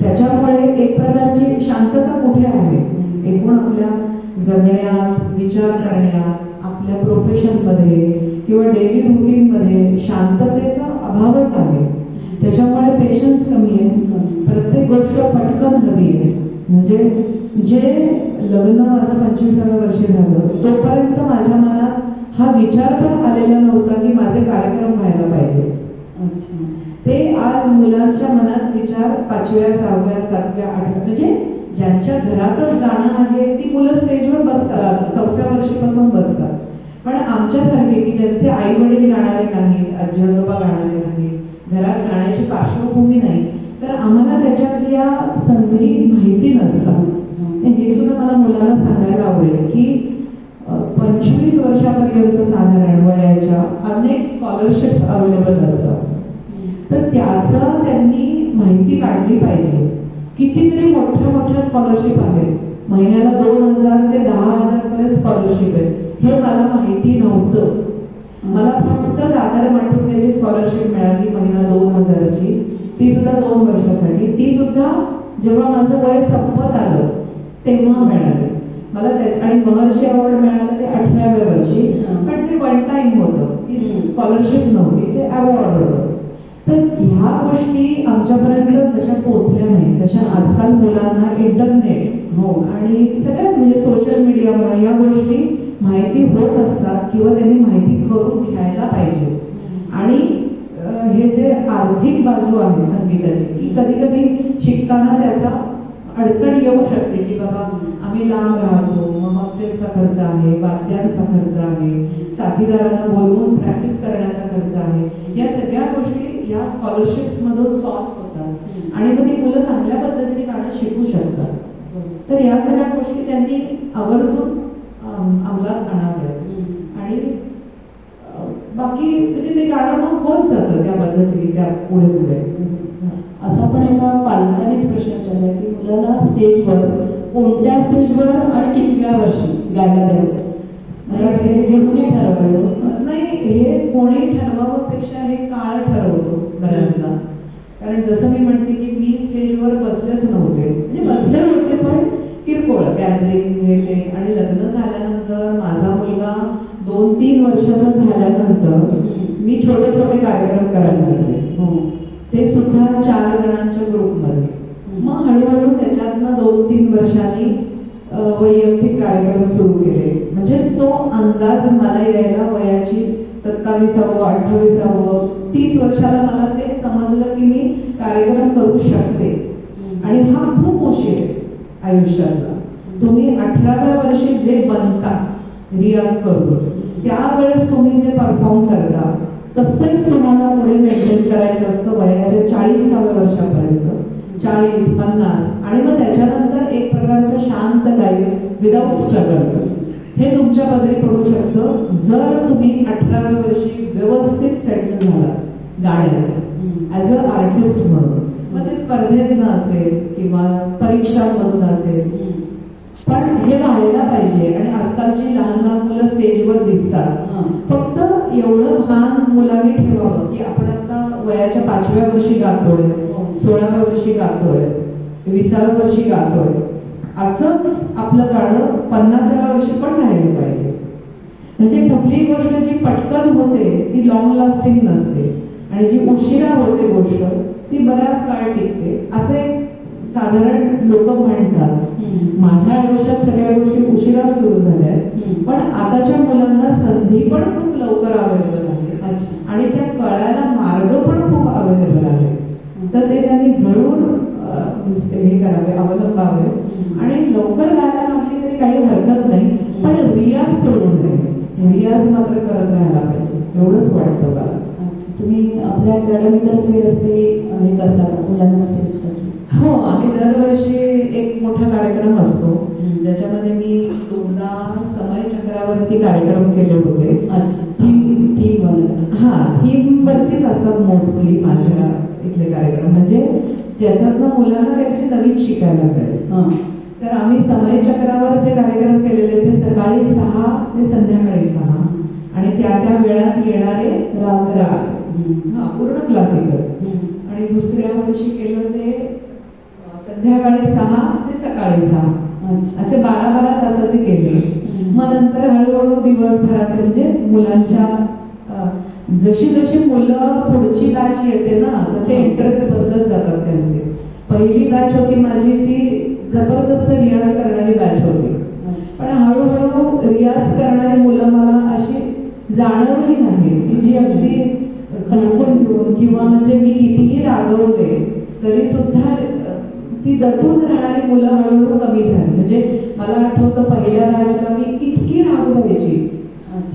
त्याच्यामुळे एक प्रकारची शांतता कुठे आहे एकूण आपल्या जगण्यात, विचार करण्यात, आपल्या प्रोफेशनमध्ये किंवा डेली रुटीनमध्ये शांततेचा अभावच आहे. त्याच्यामुळे पेशन्स कमी आहे. प्रत्येक गोष्ट पटकन हवी आहे. म्हणजे जे लग्न माझं 25व्या वर्षी झालं तोपर्यंत माझ्या मनात हा विचार पण आलेला नव्हता की माझे कार्यक्रम व्हायला पाहिजे. ते आज मुलांच्या मनात विचार 5व्या, 6व्या, 7व्या, 8व्या, म्हणजे ज्यांच्या घरातच गाणं आहे ती मुलं स्टेजवर बसतात, 4थ्या वर्षीपासून बसतात. पण आमच्यासारखे की ज्यांचे आई वडील गाणारे नाहीत, आजी आजोबा गाणारे नाहीत, घरात गाण्याची पार्श्वभूमी नाही, तर आम्हाला त्याच्यातल्या संधी माहिती नसतात. हे सुद्धा मला मुलांना सांगायला आवडेल की 25 वर्षापर्यंत साधारण वयाच्या अनेक स्कॉलरशिप्स अवेलेबल असतात. तर त्याचा त्यांनी माहिती काढली पाहिजे. कितीतरी मोठ्या मोठ्या स्कॉलरशिप आहेत, महिन्याला 2,000 ते 10,000 पर्यंत स्कॉलरशिप आहे. हे मला माहिती नव्हतं. मला फक्त दादर माटुंग्याची स्कॉलरशिप मिळाली महिना 2,000ची, ती सुद्धा 2 वर्षासाठी. ती सुद्धा जेव्हा माझं वय संपत आलं तेव्हा मिळाली मला. आणि महर्षी अवॉर्ड मिळालं ते 18व्या वर्षी, पण ते वन टाइम होतं, ती स्कॉलरशिप नव्हती, ते अवॉर्ड होतं. तर ह्या गोष्टी आमच्यापर्यंत जशा पोहोचल्या नाही तशा आजकाल मुलांना इंटरनेट आणि सगळ्याच म्हणजे सोशल मीडियामुळे या गोष्टी माहिती होत असतात किंवा त्यांनी माहिती करून घ्यायला पाहिजे. आणि हे जे आर्थिक बाजू आहे संगीताची की कधी कधी शिकताना त्याचा अडचण येऊ शकते की बाबा आम्ही लांब राहतो, मग हॉस्टेलचा खर्च आहे, वाद्यांचा खर्च आहे, साथीदारांना बोलवून प्रॅक्टिस करण्याचा खर्च आहे. या सगळ्या गोष्टी या स्कॉलरशिप्स मधून सॉल्व्ह होतात आणि मग ती मुलं चांगल्या पद्धतीने गाणं शिकू शकतात. तर या सगळ्या गोष्टी त्यांनी आवर्जून अंमलात आणाव्यात आणि बाकी म्हणजे ते गाणं मग होत जातं त्या पद्धतीने त्या पुढे पुढे. असा पण एका पालकांनीच प्रश्न विचारला की मुलाला स्टेजवर कोणत्या स्टेजवर आणि कितव्या वर्षी गायला द्यायचं? हे कुणी ठरवलं? नाही, हे कोणी ठरवावपेक्षा हे काळ ठरवतो बऱ्याचदा. कारण जसं मी म्हणते की मी स्टेजवर बसलेच नव्हते, म्हणजे बसले होते पण किरकोळ गॅदरिंग हे ते. आणि लग्न झाल्यानंतर माझा मुलगा 2-3 वर्षाचा झाल्यानंतर मी छोटे छोटे कार्यक्रम करायला लागले, ते सुद्धा 4 जणांच्या ग्रुपमध्ये. मग हळूहळू त्याच्यातनं 2-3 वर्षांनी वैयक्तिक कार्यक्रम सुरू केले. म्हणजे तो अंदाज मला यायला वयाची 27व, 28व, 30 वर्षाला मला ते समजलं की मी कार्यक्रम करू शकते. आणि हा खूप उशीर आहे आयुष्यातला. तुम्ही 18व्या वर्षी जे बनता, रियाज करतो, त्यावेळेस तुम्ही जे परफॉर्म करता तसंच तुम्हाला पुढे मेंटेन करायचं असतं वयाच्या 40व्या वर्षापर्यंत, 40, 50. आणि मग त्याच्यानंतर एक प्रकारचं शांत लाईफ विदाउट स्ट्रगल हे तुमच्या पदरी पडू शकतं जर तुम्ही 18व्या वर्षी व्यवस्थित सेटल झाला गाण्यात ॲज अ आर्टिस्ट म्हणून. मग ते स्पर्धेतनं असेल किंवा परीक्षांमधून असेल, पण हे व्हायला पाहिजे. आणि आजकालची लहान लहान मुलं स्टेजवर दिसतात. फक्त एवढं भान मुलांनी ठेवावं की आपण आता वयाच्या 5व्या वर्षी गातोय, 16व्या वर्षी गातोय, 20व्या वर्षी गातोय, असंच आपलं गाणं 50व्या वर्षी पण राहिलं पाहिजे. म्हणजे कुठलीही गोष्ट जी पटकन होते ती लॉंग लास्टिंग नसते आणि जी उशिरा होते गोष्ट ती बराच काळ टिकते असे साधारण लोक म्हणतात. माझ्या आयुष्यात सगळ्या गोष्टी उशिरा सुरू झाल्या, पण आताच्या मुलांना संधी पण खूप लवकर अवेलेबल आहे आणि त्या कळायला मार्ग पण खूप अवेलेबल आहे. तर ते त्यांनी जरूर हे करावे, अवलंबावे आणि लवकर व्हायला लागली तरी काही हरकत नाही, पण रियाज सोडू नये. रियाज मात्र करत राहायला पाहिजे, एवढंच वाटतं मला. तुम्ही आपल्या अकॅडमीतर्फे असते हे करता का मुलांना स्टेजसाठी? हो, आम्ही दरवर्षी एक मोठा कार्यक्रम असतो ज्याच्यामध्ये मी 2दा समय चक्रावरती कार्यक्रम केले होते. थीम वरतीच असतात मोस्टली माझ्या इथले कार्यक्रम, म्हणजे ज्याच्यातनं मुलांना काहीतरी नवीन शिकायला मिळेल. तर आम्ही समय चक्रावरचे कार्यक्रम केलेले ते सकाळी 6 ते संध्याकाळी 6 आणि त्या वेळात येणारे राग पूर्ण क्लासिकल. आणि दुसऱ्या वर्षी केलं ते संध्याकाळी 6 ते सकाळी 6 असे 12-12 तासाचे केले. मग नंतर हळूहळू दिवसभराचे म्हणजे मुलांच्या जशी जशी मुलं पुढची बॅच येते ना तसे इंटरेस्ट बदलत जातात त्यांचे. पहिली बॅच होती माझी ती जबरदस्त रियाज करणारी बॅच होती, पण हळूहळू रियाज करणारी मुलं मला अशी जाणवली नाही की जी अगदी खणकून घेऊन किंवा म्हणजे मी कितीही रागवले तरी सुद्धा ती दटून राहणारी मुलं हळूहळू कमी झाली. म्हणजे मला आठवतं पहिल्या बॅचला मी इतकी रागवायची,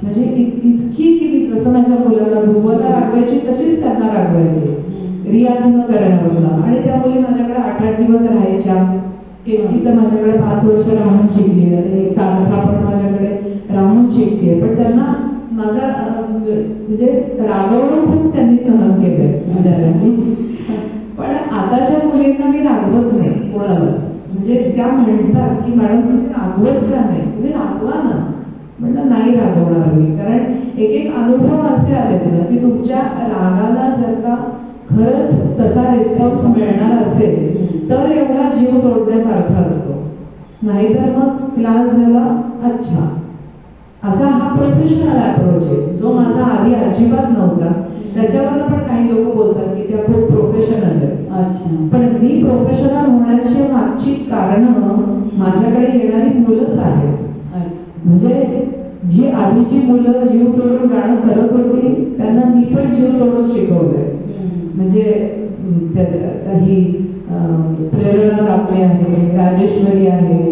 म्हणजे इतकी की मी जसं माझ्या मुलाला ध्रुवला रागवायची तशीच त्यांना रागवायची रियाज न करण्यावरला. आणि त्या मुली माझ्याकडे 8-8 दिवस राहायच्या. केतकी तर माझ्याकडे 5 वर्ष राहून शिकली, आणि सारखा पण माझ्याकडे राहून शिकते, पण त्यांना माझा म्हणजे रागवणं खूप त्यांनी सहन केलंय. पण आताच्या मुलींना मी रागवत नाही कोणाला. म्हणजे त्या म्हणतात की मॅडम तुम्ही रागवत का नाही, तुम्ही रागवा ना. म्हटलं नाही रागवणार मी, कारण एक अनुभव असे आलेत ना की तुमच्या रागाला जर का खरंच तसा रिस्पॉन्स मिळणार असेल तर एवढा जीव तोडण्यात अर्थ असतो. नाहीतर मग क्लास झाला अच्छा असा हा प्रोफेशनल अप्रोच आहे जो माझा आधी अजिबात नव्हता. त्याच्यावर पण काही लोक बोलतात की त्या खूप प्रोफेशनल आहे. अच्छा, पण मी प्रोफेशनल होण्याची मागची कारण माझ्याकडे येणारी मुलंच आहेत. म्हणजे जी आधीची मुलं जीव तोडून गाणं करत होती त्यांना मी पण जीव तोडून शिकवलंय. म्हणजे ही प्रेरणा दाखले आहे, राजेश्वरी आहे,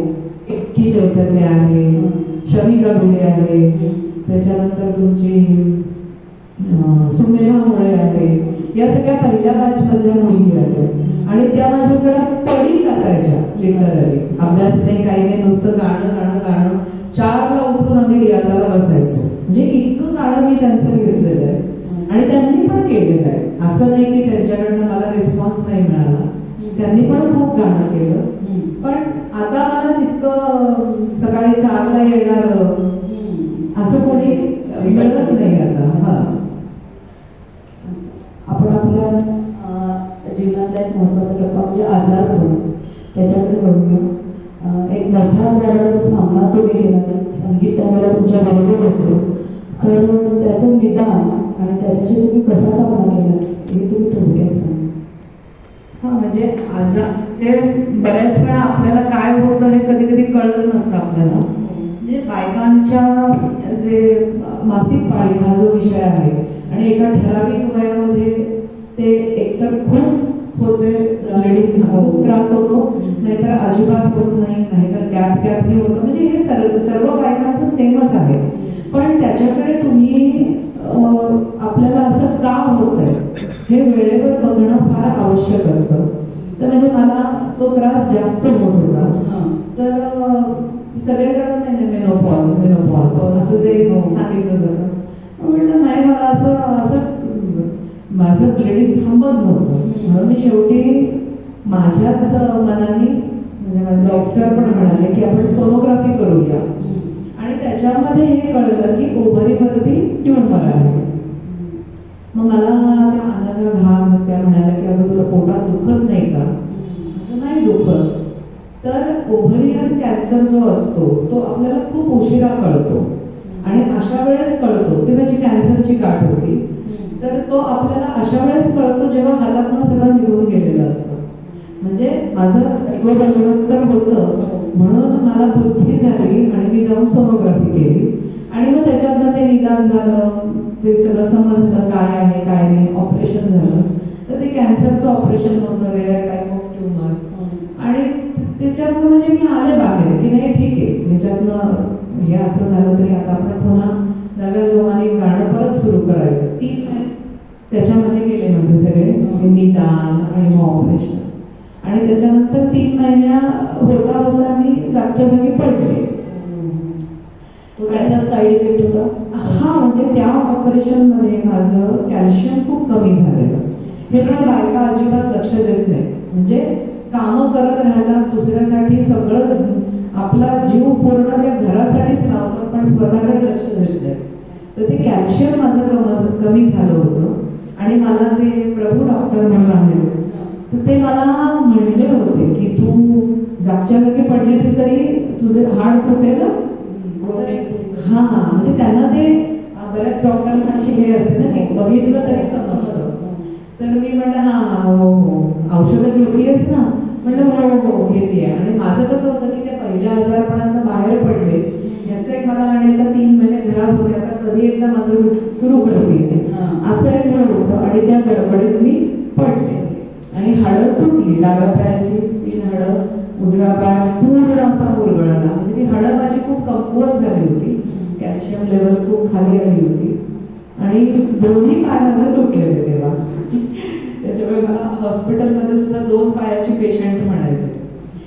इतकी चैतन्य आहे, शमिका भिडे आहे, त्याच्यानंतर तुमची सुमेधा मुळे आहे. या सगळ्या पहिल्या बॅच मधल्या मुली आहेत आणि त्या माझ्याकडे पडीक असायच्या. लिटरली अभ्यास नाही काही नाही, नुसतं गाणं गाणं गाणं. 4ला उठून आम्ही रियाजाला बसायचो. म्हणजे इतकं गाणं मी त्यांचं घेतलेलं आहे आणि त्यांनी पण केलेलं आहे. असं नाही की त्यांच्याकडनं मला रिस्पॉन्स नाही मिळाला, त्यांनी पण खूप गाणं केलं. पण आता मला तितकं सकाळी 4ला येणार असं कोणी मिळत नाही आता. आपण आपल्या जीवनातला एक महत्वाचा टप्पा म्हणजे आजारपण, त्याच्याकडे वळूया. एक मोठ्या आजाराचा सामना तुम्ही केला, संगीत त्यावेळेला तुमच्या बरोबर होतं, तर त्याचं निदान आणि त्याच्याशी तुम्ही कसा सामना केला हे तुम्ही थोडक्यात सांगा. हा, म्हणजे आजार हे बऱ्याच वेळा आपल्याला काय होतं हे कधी कधी कळत नसतं आपल्याला. म्हणजे बायकांच्या जे मासिक पाळी हा जो विषय आहे आणि एका ठराविक वयामध्ये ते एकतर खूप होते, ब्लिडिंग खूप त्रास होतो, नाहीतर अजिबात होत नाही, नाहीतर गॅपनी होतं. म्हणजे हे सर्व बायकांचं सेमच आहे. पण त्याच्याकडे तुम्ही आपल्याला असं का होत आहे हे वेळेवर बघणं फार आवश्यक असतं. तर म्हणजे मला तो त्रास जास्त होत होता. तर सगळेजण मेनोपॉज असं जे सांगितलं जातं. म्हटलं नाही, मला असं माझं ब्लिडिंग थांबत नव्हतं. म्हणून मी शेवटी माझ्याच मनाने, म्हणजे माझे डॉक्टर पण म्हणाले की आपण सोनोग्राफी करूया. आणि त्याच्यामध्ये हे कळलं की ओव्हरीवरती ट्यूमर आहे. मग मला त्या अंगाचा घाम, त्या म्हणाल्या की अगं तुला पोटात दुखत नाही का? नाही दुखत. तर ओव्हरियन कॅन्सर जो असतो तो आपल्याला खूप उशिरा कळतो आणि अशा वेळेस कळतो, ती माझी कॅन्सरची गाठ होती, तर तो आपल्याला अशा वेळेस कळतो जेव्हा हातातनं सगळं निघून गेलेलं असतं. म्हणजे माझं ईगो बलवत्तर होतं म्हणून मला बुद्धी झाली आणि मी जाऊन सोनोग्राफी केली आणि मग त्याच्यातनं ते निदान झालं, ते सगळं समजलं काय आहे काय नाही, ऑपरेशन झालं. तर ते कॅन्सरचं ऑपरेशन होतं, रेअर टाईप ऑफ ट्युमर, आणि त्याच्यातनं म्हणजे मी आले बाहेर की नाही ठीक आहे, याच्यातनं हे असं झालं तरी आता आपण पुन्हा नव्या जोमाने गाणं परत सुरू करायचं. 3 महिने त्याच्यामध्ये गेले माझे सगळे निदान आणि मग ऑपरेशन. आणि त्याच्यानंतर 3 महिन्या होता होता मी जागच्या जागी पडले. तो त्याचा साईड इफेक्ट होता. हा, म्हणजे त्या ऑपरेशनमध्ये माझं कॅल्शियम खूप कमी झालेलं. हे पण बायका अजिबात लक्ष देत नाही. म्हणजे कामं करत राहतात, दुसऱ्यासाठी सगळं आपला जीव पूर्ण त्या घरासाठीच लावतात, पण स्वतःकडे लक्ष देत नाही. तर ते कॅल्शियम माझं कमी झालं होतं. आणि मला ते प्रभू डॉक्टर म्हणून आहे, तर ते मला म्हणले होते की तू जागच्या जागी पडलीस तरी तुझे हाड तुटेल. हा, म्हणजे त्यांना ते बऱ्याच डॉक्टरांची हे असते ना की बघितलं तरी समजतं. तर मी म्हटलं हा हो हो, औषधं घेतलीस ना? म्हटलं हो हो घेते. आणि माझं कसं होतं की ते पहिल्या आजारपणात बाहेर पडले, याचं एक मला म्हणायचं 3 महिने घरात होते, आता कधी एकदा माझं सुरू करते असं एक हे होतं. आणि त्या गडबडीत मी पडले आणि हाडं तुटली. डाव्या पायाची 3 हाडं, उजव्या पाय पूर्ण असा मुरगळला. म्हणजे ती हाडं माझी खूप कमकुवत झाली होती, कॅल्शियम लेवल खूप खाली आली होती आणि दोन्ही पाय माझे तुटलेले तेव्हा. त्याच्यामुळे मला हॉस्पिटलमध्ये सुद्धा 2 पायाची पेशंट म्हणायचे,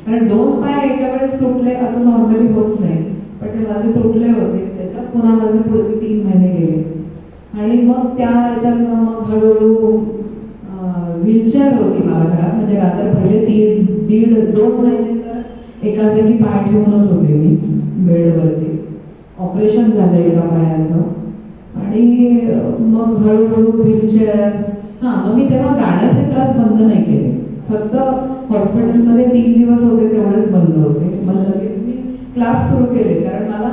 कारण 2 पाय एका वेळेस तुटले असं नॉर्मली होत नाही, पण ते माझे तुटले होते. त्याच्यात पुन्हा माझे पुढचे 3 महिने गेले. आणि मग त्या ह्याच्यातनं मग हळूहळू व्हीलचेअर होती मला घरात. म्हणजे रात्र पहिले 2 महिने तर एका जागी पाय ठेवूनच होते मी बेडवरती. ऑपरेशन झालं एका पायाचं आणि मग हळूहळू व्हीलचेअर. मग मी तेव्हा गाण्याचे क्लास बंद नाही केले, फक्त हॉस्पिटलमध्ये 3 दिवस होते तेवढेच बंद होते. मग लगेच मी क्लास सुरू केले, कारण मला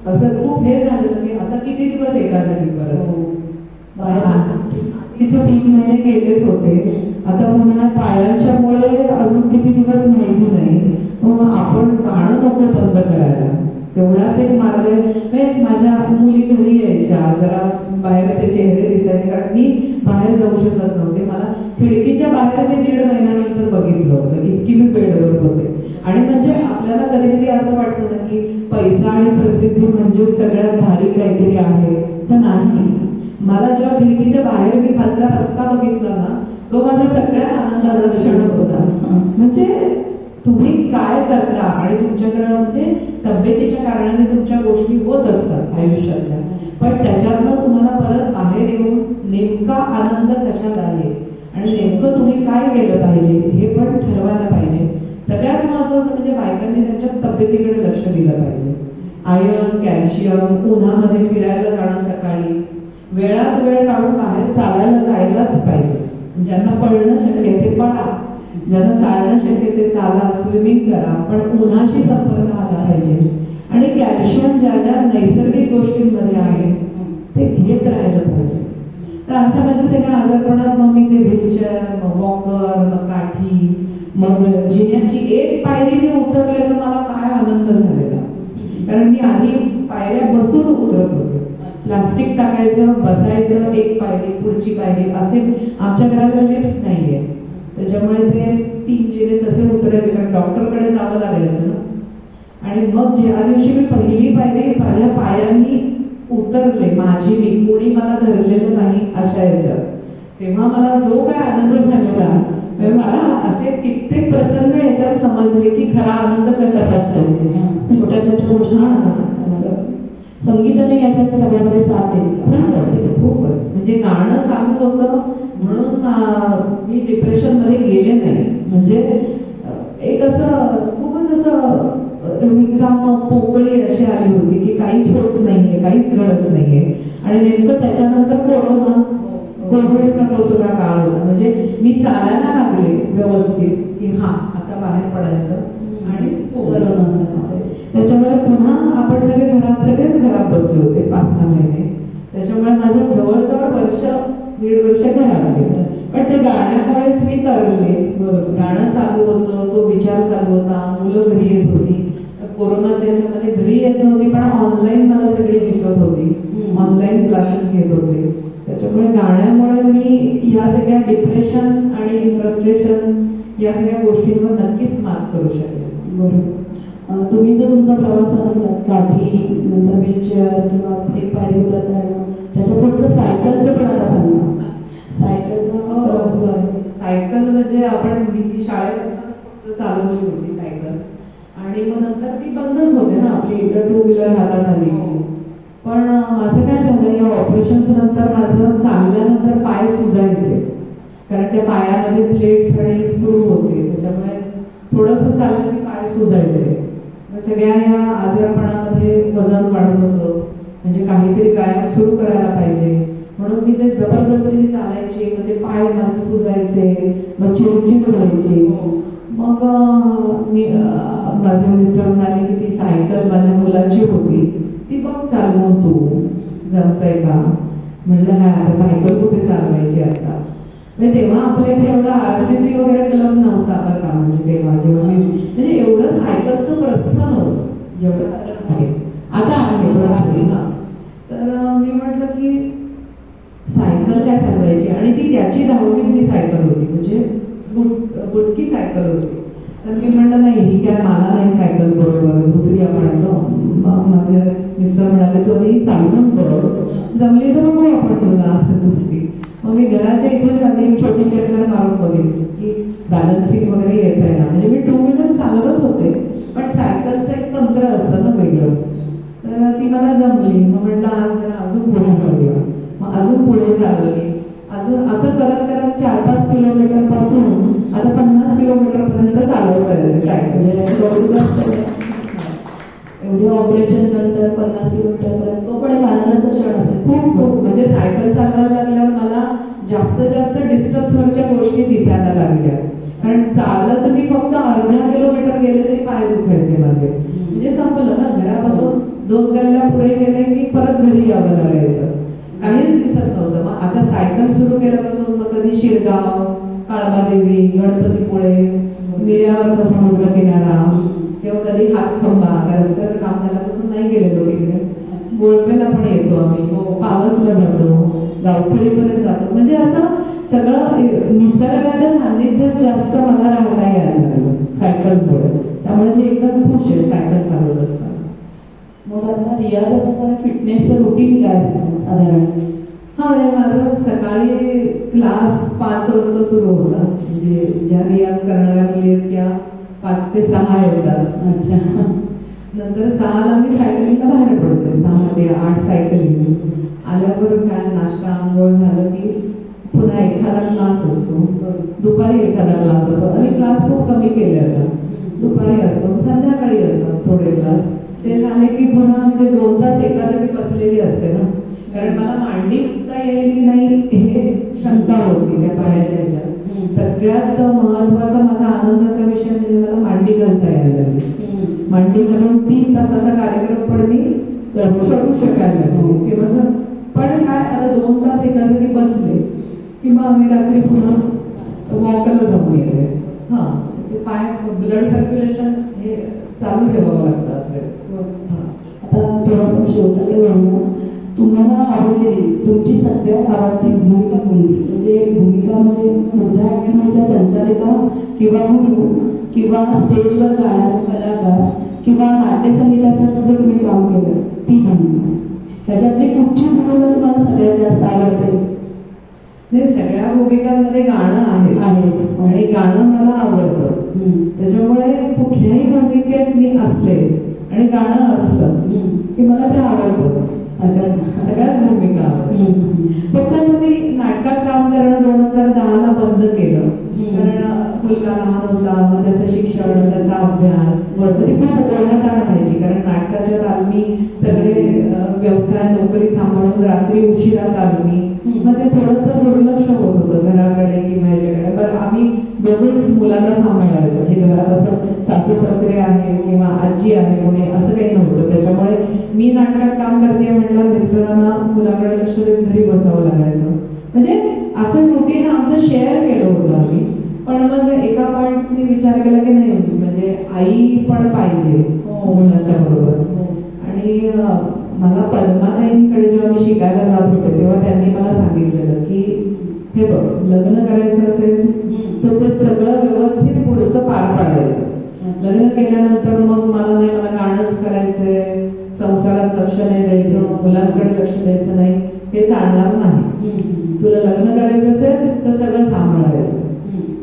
असं खूप हे झालेलं की आता किती दिवस एका जागी परत तिचे 3 महिने गेलेच होते. आता पुन्हा पायांच्यामुळे अजून किती दिवस माहिती नाही. मग आपण गाणं नको बंद करायला, तेवढाच एक मार्ग आहे. माझ्या मुली घरी यायच्या, जरा बाहेरचे चेहरे दिसायचे, कारण मी बाहेर जाऊ शकत नव्हते. मला खिडकीच्या बाहेर मी 1.5 महिन्यानंतर बघितलं होतं, इतकी मी बेडवर होते. आणि म्हणजे आपल्याला कधी कधी असं वाटतं ना की पैसा आणि प्रसिद्धी म्हणजे सगळ्यात भारी काहीतरी आहे, तर नाही. मला जेव्हा खिडकीच्या बाहेर मी खालचा रस्ता बघितला ना, तो माझा सगळ्यात आनंदाचा क्षण होता. म्हणजे तुम्ही काय करता आणि तुमच्याकडे म्हणजे तब्येतीच्या कारणाने तुमच्या गोष्टी होत असतात आयुष्यातल्या, पण त्याच्यातनं तुम्हाला परत बाहेर येऊन नेमका आनंद कशात आहे आणि नेमकं तुम्ही काय केलं पाहिजे हे पण ठरवायला पाहिजे. सगळ्यात महत्वाचं म्हणजे बायकांनी त्यांच्या तब्येतीकडे लक्ष दिलं पाहिजे. आयर्न, कॅल्शियम, उन्हामध्ये फिरायला जाणं, सकाळी वेळात वेळ काढून बाहेर चालायला जायलाच पाहिजे. ज्यांना पळणं शक्य आहे ते पळा, ज्यांना चालणं शक्य ते चाला, स्विमिंग करा, पण उन्हाशी संपर्क आला पाहिजे. आणि कॅल्शियम ज्या ज्या नैसर्गिक गोष्टींमध्ये आहे ते घेत राहिलं पाहिजे. तर अशा म्हणजे सगळ्या आजारपणात मग मी ते व्हीलचेअर, मग वॉकर, मग काठी, मग जिन्याची एक पायरी मी उतरले तर मला काय आनंद झालेला, कारण मी आधी पायऱ्या बसून उतरत होते. प्लास्टिक टाकायचं, बसायचं, एक पायरी पुढची पायरी, असे आमच्या घराला लिफ्ट नाहीये, त्याच्यामुळे ते 3 जिने तसे उतरायचे, कारण डॉक्टरकडे जावं लागायचं ना. आणि मग ज्या दिवशी मी पहिली पायरी माझ्या पायांनी उतरले, माझी मी, कोणी मला धरलेलं नाही अशा याच्यात, तेव्हा मला जो काय आनंद झालेला, मला असे कित्येक प्रसंग याच्यात समजले की खरा आनंद कशात असतो. छोट्या छोट्या गोष्टी संगीताने याच्यात सगळ्यामध्ये साथ दिली. खूपच म्हणजे गाणं चालू होतं म्हणून मी डिप्रेशन मध्ये गेले नाही. म्हणजे एक असं खूपच असं रिकाम पोकळी अशी आली होती की काहीच होत नाहीये, काहीच घडत नाहीये. आणि नेमकं त्याच्यानंतर कोविडचा तो सुद्धा काळ होता. म्हणजे मी चालायला लागले व्यवस्थित की आता बाहेर पडायचं आणि त्याच्यामुळे पुन्हा आपण सगळेच घरात बसले होते. मी तरले. गाणं चालू होतं, तो विचार चालू होता, मुलं घरी येत होती. कोरोनाच्या ह्याच्यामध्ये घरी येत नव्हती, पण ऑनलाईन मला सगळी दिसत होती, ऑनलाईन क्लासेस घेत होते. त्याच्यामुळे गाण्यामुळे मी या सगळ्या डिप्रेशन आणि फ्रस्ट्रेशन या सगळ्या गोष्टींवर नक्कीच मात करू शकेल. बरोबर. तुम्ही जो तुमचा प्रवास सांगितलात, काठी नंतर व्हीलचेअर किंवा एक पायरी उतरता, त्याच्या पुढचं सायकलचं पण आता सांगा. सायकलचा प्रवास जो आहे, सायकल म्हणजे आपण मी शाळेत असताना फक्त चालवली होती सायकल, आणि मग नंतर ती बंदच होते ना, आपली एकदा टू व्हीलर हातात आली. पण माझं काय झालं, या ऑपरेशनच्या नंतर माझं चालल्यानंतर पाय सुजायचे, कारण त्या पायामध्ये प्लेट्स आणि स्क्रू होते, त्याच्यामुळे थोडंसं चाललं की पाय सुजायचे. मग सगळ्या या आजारपणामध्ये वजन वाढत होतं, म्हणजे काहीतरी व्यायाम सुरू करायला पाहिजे, म्हणून मी ते जबरदस्तीने चालायचे. मग ते पाय माझे सुजायचे, मग चिडचिड व्हायची. मग मी माझे मिस्टर म्हणाले की ती सायकल माझ्या मुलाची होती, ती बघ चालवून तू, जमतंय का? म्हणलं हा, आता सायकल कुठे चालवायची आता. म्हणजे तेव्हा आपल्या इथे एवढा RCC वगैरे क्लब नव्हता बरं का, म्हणजे तेव्हा जेव्हा मी म्हणजे एवढं सायकलचं प्रस्थ नव्हतं जेवढं आहे आता आहे. तर मी म्हटलं की सायकल काय चालवायची, आणि ती त्याची 10वीतली सायकल होती, म्हणजे बुटकी सायकल होती. तर मी म्हटलं नाही, ही काय मला नाही सायकल बरोबर, दुसरी आपण माझे मिस्टर म्हणाले तू आधी चालवून बघ, जमली तर बघू आपण तुला दुसरी. मग मी घराच्या इथेच आधी छोटी चक्कर मारून बघितली की बॅलन्सिंग वगैरे येत आहे ना, म्हणजे मी टू व्हीलर चालवत होते, पण सायकलचं एक तंत्र असतं ना वेगळं, तर ती मला जमली. मग म्हटलं आज जरा अजून पुढे जाऊया, मग अजून पुढे चालवली. अजून असं करत करत 4-5 किलोमीटर पासून आता 50 किलोमीटर पर्यंत चालवता येते सायकल. एवढे ऑपरेशन नंतर 50 किलोमीटर पर्यंत, तो पण एक आनंदाचा क्षण असेल. खूप खूप म्हणजे सायकल चालवायला लागल्यावर मला जास्त डिस्टन्सवरच्या गोष्टी दिसायला लागल्या, कारण चालत मी फक्त अर्धा किलोमीटर गेले तरी पाय दुखायचे माझे. म्हणजे संपलं ना, घरापासून 2 गल्ल्या पुढे गेले की परत घरी यावं लागायचं, काहीच दिसत नव्हतं. मग आता सायकल सुरू केल्यापासून मग कधी शिरगाव, काळबादेवी, गणपतीपुळे, मिऱ्यावरचा समुद्र किनारा, किंवा कधी हातखंबा, रस्त्याचं काम झाल्यापासून नाही गेलेलो तिकडे. गोळपेला पण येतो आम्ही, पावसला जातो, गावखेडीपर्यंत जातो. म्हणजे असं सगळं निसर्गाच्या सान्निध्यात जास्त मला राहता यायला लागलं सायकलमुळे. त्यामुळे मी एकदम खुश आहे सायकल चालवत असताना. मग आता रियाजाचं फिटनेसचं रुटीन काय असतं साधारण? हा, म्हणजे माझं सकाळी क्लास 5 वाजता सुरू होता, म्हणजे ज्या रियाज करणाऱ्या मुली आहेत त्या 5 ते 6 येतात. अच्छा. नंतर 6ला मी सायकलिंगला बाहेर पडते, 6 ते 8 सायकलिंग. आल्यावर काय नाश्ता आंघोळ झालं की पुन्हा एखादा क्लास असतो, दुपारी एखादा क्लास असतो. आणि क्लास खूप कमी केले आता, दुपारी असतो, संध्याकाळी असतात थोडे क्लास. ते झाले की पुन्हा म्हणजे 2 तास एका जागी बसलेली असते ना, कारण मला मांडी उठता येईल की नाही हे शंका होती त्या पायाच्या ह्याच्यात. सगळ्यात महत्वाचा माझा आनंदाचा विषय म्हणजे मला मांडी घालता यायला लागली. मांडी घालून 3 तासाचा कार्यक्रम पण मी करू शकायला लागले किंवा. पण काय, आता 2 तास एका जागी बसले किंवा आम्ही रात्री पुन्हा वॉकला जाऊन येते. हा, ते पाय ब्लड सर्क्युलेशन हे चालू ठेवावं लागतं असेल. आता थोडं शेवटाकडे जाऊया. तुम्हाला आवडलेली तुमची सगळ्यात आवडती भूमिका कोणती? म्हणजे भूमिका म्हणजे मुद्दा अकॅडमीच्या संचालिका किंवा गुरु किंवा स्टेजवर गाणारे कलाकार किंवा नाट्यसंगीतासाठी जर तुम्ही काम केलं ती भूमिका, त्याच्यातली कुठची भूमिका तुम्हाला सगळ्यात जास्त आवडते? सगळ्या भूमिकांमध्ये गाणं आहे आणि गाणं मला आवडतं. त्याच्यामुळे कुठल्याही भूमिकेत मी असले आणि गाणं असलं की मला ते आवडतं. सगळ्याच भूमिका आवडतात. फक्त मी नाटकात काम करणं 2010ला बंद केलं, कारण मुलगा लहान होता, मग त्याचं शिक्षण, त्याचा अभ्यास, तरी खूप बोलण्यात आणायची, कारण नाटकाच्या तालमी सगळे व्यवसाय नोकरी सांभाळून रात्री उशिरा तालमी, मग ते थोडंसं दुर्लक्ष होत होतं घराकडे किंवा याच्याकडे. पण आम्ही दोघेच मुलाला सांभाळायचो, म्हणजे घरात असं सासू सासरे आहे किंवा आजी आहे कोणी असं काही नव्हतं. त्याच्यामुळे मी नाटकात काम करते म्हटलं, मिस्टरांना मुलाकडे लक्ष देऊन घरी बसावं लागायचं. म्हणजे असं रुटीन आमचं शेअर केलं होतं आम्ही. मी विचार केला की नाही म्हणजे आई पण पाहिजे मुलाच्या बरोबर. आणि मला पद्माताईंकडे जेव्हा मी शिकायला जात होते तेव्हा त्यांनी मला सांगितलेलं की हे बघ, लग्न करायचं असेल तर ते सगळं व्यवस्थित पुढचं पार पाडायचं. लग्न केल्यानंतर मग मला गाणंच करायचंय, संसारात लक्ष नाही द्यायचं, मुलांकडे लक्ष द्यायचं नाही, हे चालणार नाही. तुला लग्न करायचं असेल तर सगळं सांभाळायचं,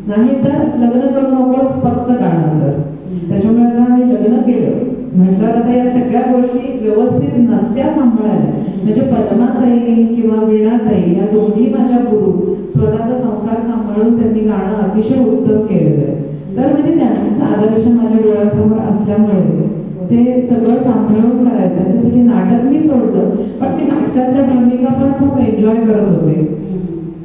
नाही तर लग्न करू नकोस, फक्त गाणं कर. त्याच्यामुळे आता मी लग्न केलं म्हटलं आता या सगळ्या गोष्टी व्यवस्थित नसत्या सांभाळायला. म्हणजे पद्माताई किंवा वीणाताई या दोन्ही माझ्या गुरु स्वतःचा संसार सांभाळून त्यांनी गाणं अतिशय उत्तम केलेलं आहे. तर म्हणजे त्यांचा आदर्श माझ्या डोळ्यासमोर असल्यामुळे ते सगळं सांभाळून करायचं. त्याच्यासाठी नाटक मी सोडलं, पण मी नाटकातल्या भूमिका पण खूप एन्जॉय करत होते.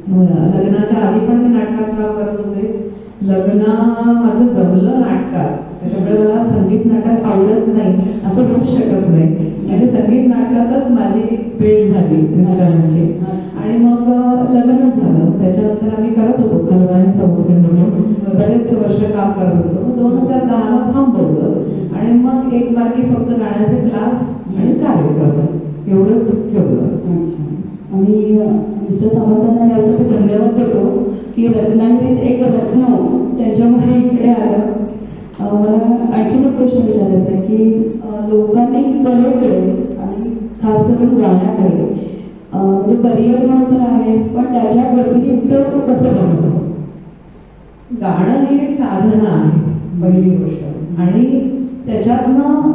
लग्नाच्या आधी पण मी नाटकात काम करत होते. लग्न माझं जमलं नाटकात, त्याच्यामुळे मला संगीत नाटक आवडत नाही असं होऊ शकत नाही. म्हणजे संगीत नाटकातच माझी भेट झाली मिस्टरांची आणि मग लग्न झालं. त्याच्यानंतर आम्ही करत होतो कलवाणी संस्थेमधून बरेच वर्ष काम करत होतो. मग 2010 थांबवलं आणि मग एक बाकी फक्त गाण्याचे क्लास आणि कार्यक्रम एवढंच ठेवलं. आम्ही मिस्टर सामंतांना यासाठी धन्यवाद देतो की रत्नागिरीत एक रत्न त्यांच्यामध्ये इकडे आलं. मला आणखीन एक प्रश्न विचारायचा आहे की लोकांनी कलेकडे आणि खास करून गाण्याकडे म्हणजे करिअर म्हणून तर आहेच, पण त्याच्या व्यतिरिक्त कसं बनवतं? गाणं हे एक साधन आहे पहिली गोष्ट, आणि त्याच्यातनं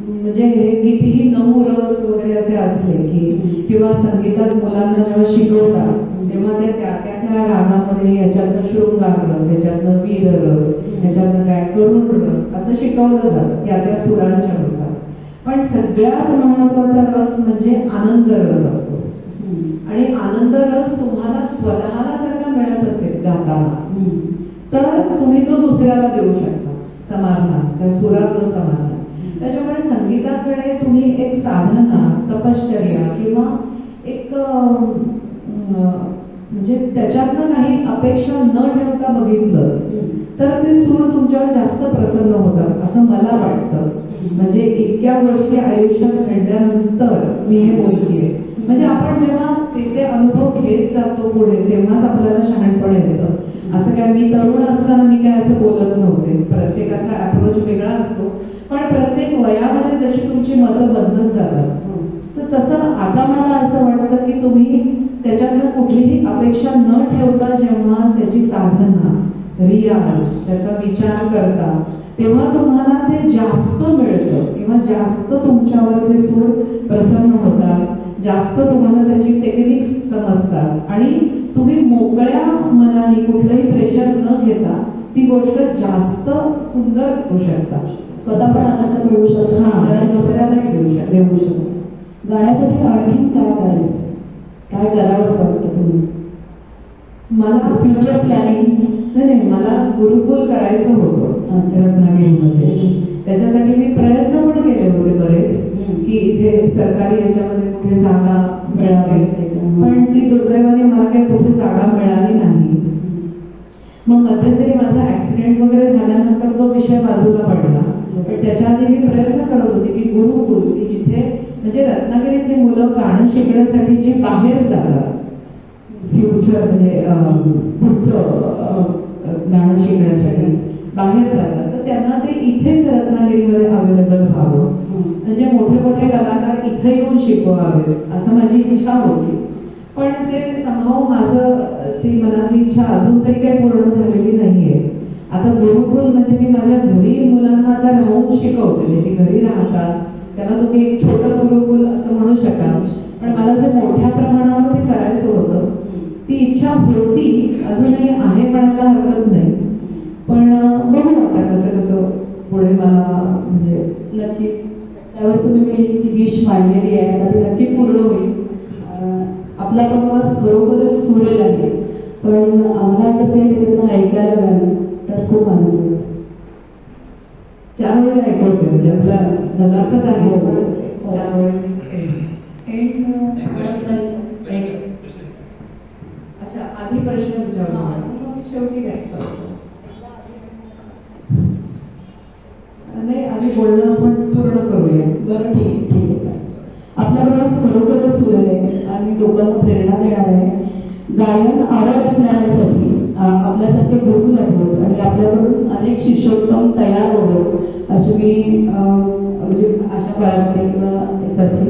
म्हणजे हे कितीही 9 रस वगैरे असे असले की किंवा संगीतात मुलांना जेव्हा शिकवतात तेव्हा ते त्या रागामध्ये याच्यातनं शृंगार रस, याच्यातनं वीर रस, याच्यातनं काय करुण रस असं शिकवलं जातं त्या सुरांच्या नुसार. पण सगळ्यात महत्वाचा रस म्हणजे आनंद रस असतो. आणि आनंद रस तुम्हाला स्वतःला जर का मिळत असेल गाताना तर तुम्ही तो दुसऱ्याला देऊ शकता समाधान, त्या सुरातलं समाधान. त्याच्यामुळे संगीताकडे तुम्ही एक साधना, तपश्चर्या किंवा एक म्हणजे त्याच्यातनं काही अपेक्षा न ठेवता बघितलं तर ते सूर तुमच्यावर जास्त प्रसन्न होतात असं मला वाटतं. म्हणजे इतक्या गोष्टी आयुष्यात घडल्यानंतर मी हे बोलतेय. म्हणजे आपण जेव्हा ते अनुभव घेत जातो पुढे तेव्हाच आपल्याला शहाणपण येतं. असं काय मी तरुण असताना मी काय असं बोलत नव्हते. प्रत्येकाचा अप्रोच वेगळा असतो, पण प्रत्येक वयामध्ये जशी तुमची मतं बदलत जातात तर तसं आता मला असं वाटतं की तुम्ही त्याच्यातनं कुठलीही अपेक्षा न ठेवता जेव्हा त्याची साधना, रियाज, त्याचा विचार करता तेव्हा तुम्हाला ते जास्त मिळतं किंवा जास्त तुमच्यावर ते सूर प्रसन्न होतात, जास्त तुम्हाला त्याची टेक्निक्स समजतात आणि तुम्ही मोकळ्या मनाने कुठलंही प्रेशर न घेता ती गोष्ट जास्त सुंदर होऊ शकता. स्वतः पण आनंद मिळू शकतो आणि दुसऱ्यालाही देऊ शकतो. गाण्यासाठी आणखीन काय करायचं, काय करावंच वाटतं तुम्ही? मला फ्युचर प्लॅनिंग नाही, मला गुरुकुल करायचं होतं रत्नागिरीमध्ये. त्याच्यासाठी मी प्रयत्न पण केले होते बरेच की इथे सरकारी याच्यामध्ये कुठे जागा मिळावी, पण ती दुर्दैवाने मला काही कुठे जागा मिळाली नाही. मग मध्यंतरी माझा ऍक्सिडेंट वगैरे झाल्यानंतर तो विषय बाजूला पडला. पण त्याच्या आधी मी प्रयत्न करत होते की गुरुकुल की जिथे म्हणजे रत्नागिरीतली मुलं गाणं शिकण्यासाठी बाहेर जातात, फ्युचर म्हणजे पुढचं गाणं शिकण्यासाठी बाहेर जातात, तर त्यांना ते इथेच रत्नागिरीमध्ये अवेलेबल व्हावं. म्हणजे मोठे मोठे कलाकार इथे येऊन शिकवावे असं माझी इच्छा होती. पण ते संभव माझं ती मनातली इच्छा अजून तरी काही पूर्ण झालेली नाहीये. आता गुरुकुल म्हणजे मी माझ्या घरी मुलांना आता राहून शिकवते, ते घरी राहतात, त्याला तुम्ही एक छोटं गुरुकुल असं म्हणू शकाल. पण मला जे मोठ्या प्रमाणावर ते करायचं होतं ती इच्छा होती, अजूनही आहे म्हणायला हरकत नाही. पण बघू आता कसं कसं पुढे मला म्हणजे नक्कीच त्यावर तुम्ही ती विश मांडलेली आहे, आता ती नक्की पूर्ण होईल. आपला प्रवास खरोखरच सुरेल आहे, पण आम्हाला जर काही त्याच्यातनं ऐकायला मिळालं तर खूप आनंद होईल. 4 वेळा ऐकवते म्हणजे आपला नलाखत आहे. 4 वेळा अच्छा, आधी प्रश्न विचारला शेवटी काय बोलणं आपण पूर्ण करूया. जरा ठीक आहे चालेल. आपला प्रवास खरोखरच सुरेल आहे आणि लोकांना प्रेरणा देणार आहे. गायन आवड असणाऱ्यांसाठी आपल्यासारखे गुरु लागतात आणि आपल्याकडून अनेक शिष्योत्तम तयार होतात अशी मी म्हणजे आशा बाळगते किंवा हे करते.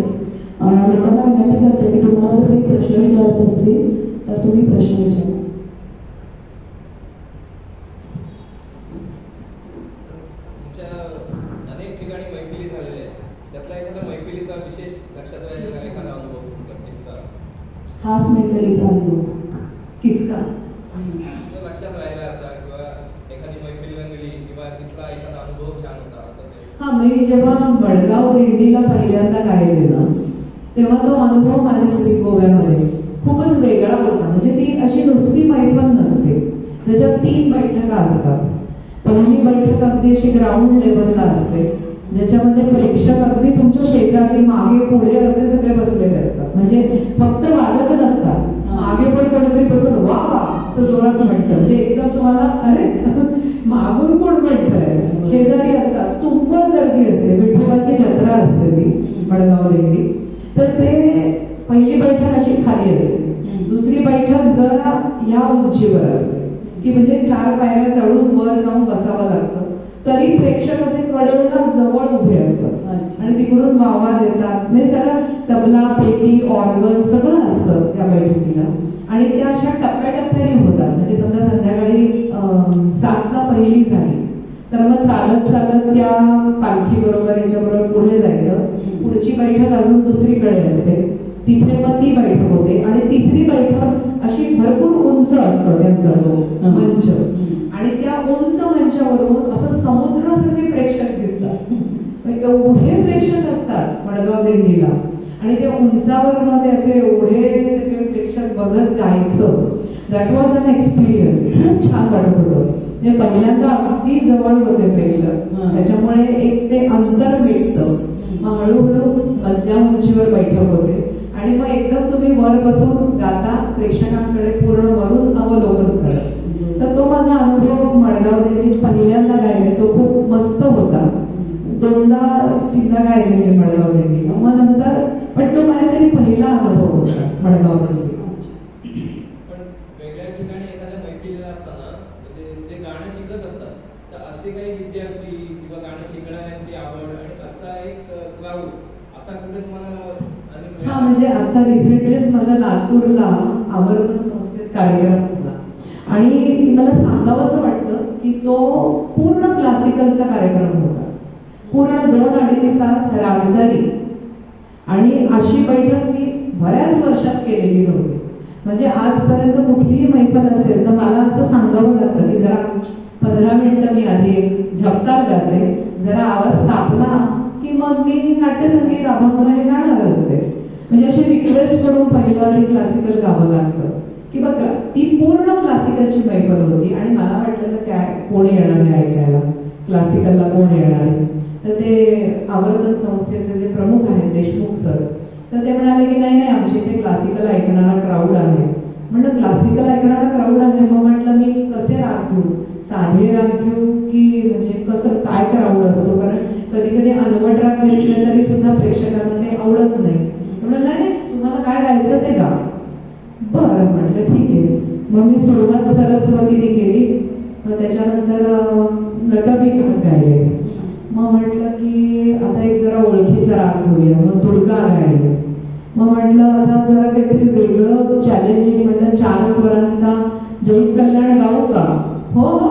लोकांना विनंती करते की तुम्हाला जर काही प्रश्न विचारायचे असतील तर तुम्ही प्रश्न विचारा. अनेक ठिकाणी मैफिली झालेल्या आहेत, त्यातला एखादा मैफिलीचा विशेष लक्षात राहिलेला एखादा अनुभव तुमचा किस्सा? खास मैफिलीचा अनुभव किस्सा लक्षात राहिला असा किंवा एखादी मैफिल रंगली किंवा तिथला एखादा अनुभव छान होता असं? हा, मी जेव्हा मडगाव दिंडीला पहिल्यांदा गायले ना तेव्हा तो अनुभव माझ्यासाठी गोव्यामध्ये खूपच वेगळा होता. म्हणजे ती अशी नुसती मैफल नसते, त्याच्यात 3 बैठका असतात. पहिली बैठक अगदी अशी ग्राउंड लेवलला असते, ज्याच्यामध्ये प्रेक्षक अगदी तुमच्या शेजारी मागे पुढे असे सगळे बसलेले असतात. म्हणजे फक्त वादक नसतात, मागे पण कोणीतरी बसून वा असं जोरात म्हणतं. म्हणजे एकदम तुम्हाला अरे मागून कोण म्हणतंय, शेजारी असतात. तुंबळ गर्दी असते, विठोबाची जत्रा असते ती मडगाव दिंडी. तर ते पहिली बैठक अशी खाली असते, दुसरी बैठक जरा या उंचीवर असते की म्हणजे 4 पायऱ्या चढून वर जाऊन बसावं लागतं. तरी प्रेक्षक असे कडेला जवळ उभे असतात आणि तिकडून वावा देतात. म्हणजे सगळं तबला, पेटी, ऑर्गन सगळं असतं त्या बैठकीला. आणि त्या अशा टप्प्याटप्प्याने होतात. म्हणजे समजा संध्याकाळी 7ला पहिली झाली तर मग चालत चालत त्या पालखी बरोबर याच्याबरोबर पुढे जायचं. पुढची बैठक अजून दुसरीकडे असते, तिथे मग ती बैठक होते. आणि तिसरी बैठक अशी भरपूर उंच असतं त्यांचं मंच. आणि त्या उंच मंचावरून असं समुद्रासारखे प्रेक्षक दिसतात. एवढे प्रेक्षक असतात मडगाव दिंडीला आणि त्या उंचावरून ते असे एवढे सगळे प्रेक्षक बघत जायचं. That was an experience. खूप छान वाटत होतं. म्हणजे पहिल्यांदा अगदी जवळ होते प्रेक्षक, त्याच्यामुळे एक ते अंतर मिळतं. मग हळूहळू मध्यम उंचीवर बैठक होते आणि मग एकदम तुम्ही वर बसून गाता प्रेक्षकांकडे पूर्ण वरून अवलोकन करा. तर तो माझा अनुभव मडगाव दिंडीत पहिल्यांदा गायले तो खूप मस्त होता. 2दा-3दा गायले मी मडगाव दिंडीला. मग नंतर पण तो माझ्यासाठी पहिला अनुभव होता मडगाव दिंडी. पण वेगळ्या ठिकाणी एखाद्या मैफिलीला असताना म्हणजे ते गाणं शिकत असतात, तर असे काही विद्यार्थी किंवा गाणं शिकणाऱ्यांची आवड आणि असा एक क्राऊड असा कुठे तुम्हाला? हा, म्हणजे आता रिसेंटलीच माझा लातूरला आवर्तन संस्थेत कार्यक्रम झाला आणि मला सांगावंसं वाटतं की तो पूर्ण क्लासिकलचा कार्यक्रम होता. पूर्ण 2-2.5 तास रागदारी. आणि अशी बैठक मी बऱ्याच वर्षात केलेली नव्हती. म्हणजे आजपर्यंत कुठलीही मैफल असेल तर मला असं सांगावं लागतं की जरा 15 मिनिटं मी आधी एक झपताल गाते, जरा आवाज तापला की मग मी नाट्यसंगीत अभंग हे गाणारच आहे. म्हणजे अशी रिक्वेस्ट करून पहिलं हे क्लासिकल गावं लागतं की बघा ती पूर्ण क्लासिकलची मैफल होती. आणि मला वाटलेलं काय कोण येणार आहे ऐकायला, क्लासिकलला कोण येणार आहे. तर ते आवर्तन संस्थेचे जे प्रमुख आहेत देशमुख सर, तर ते म्हणाले की नाही नाही आमच्या इथे क्लासिकल ऐकणारा क्राऊड आहे. म्हटलं क्लासिकल ऐकणारा क्राऊड आहे. मग म्हटलं मी कसे राग घेऊ, साधे राग घेऊ की म्हणजे कसं काय क्राऊड असतो. कारण कधी कधी अनवट राग घेतले तरी सुद्धा प्रेक्षकांना ते आवडत नाही. म्हटलं नाही तुम्हाला काय गायचं ते गा. बरं म्हटलं ठीक आहे. मग मी सुरुवात सरस्वतीने केली. मग त्याच्यानंतर नटबिक गायले. मग म्हटलं की आता एक जरा ओळखीचा राग घेऊया. मग दुर्गा गायले. मग म्हटलं आता जरा काहीतरी वेगळं चॅलेंजिंग. म्हटलं 4 स्वरांचा जैन कल्याण गाऊ का? हो हो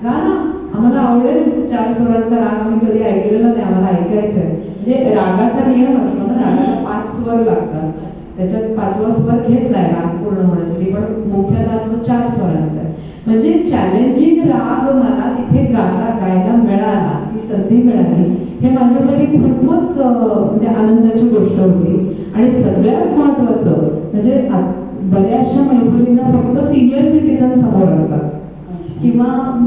गा ना, आम्हाला आवडेल. 4 स्वरांचा राग आम्ही कधी ऐकलेला नाही, आम्हाला ऐकायचं आहे. म्हणजे रागाचा नियम असतो ना, रागाला 5 स्वर लागतात. त्याच्यात 5वा स्वर घेतलाय राग पूर्ण होण्यासाठी, पण मुख्यतः तो 4 स्वरांचा आहे. म्हणजे चॅलेंजिंग राग मला तिथे गायला मिळाला, ती संधी मिळाली. हे माझ्यासाठी खूपच म्हणजे आनंदाची गोष्ट होती. आणि सगळ्यात महत्वाचं म्हणजे बऱ्याचशा मैफिलींना फक्त सिनियर सिटीजन समोर असतात किंवा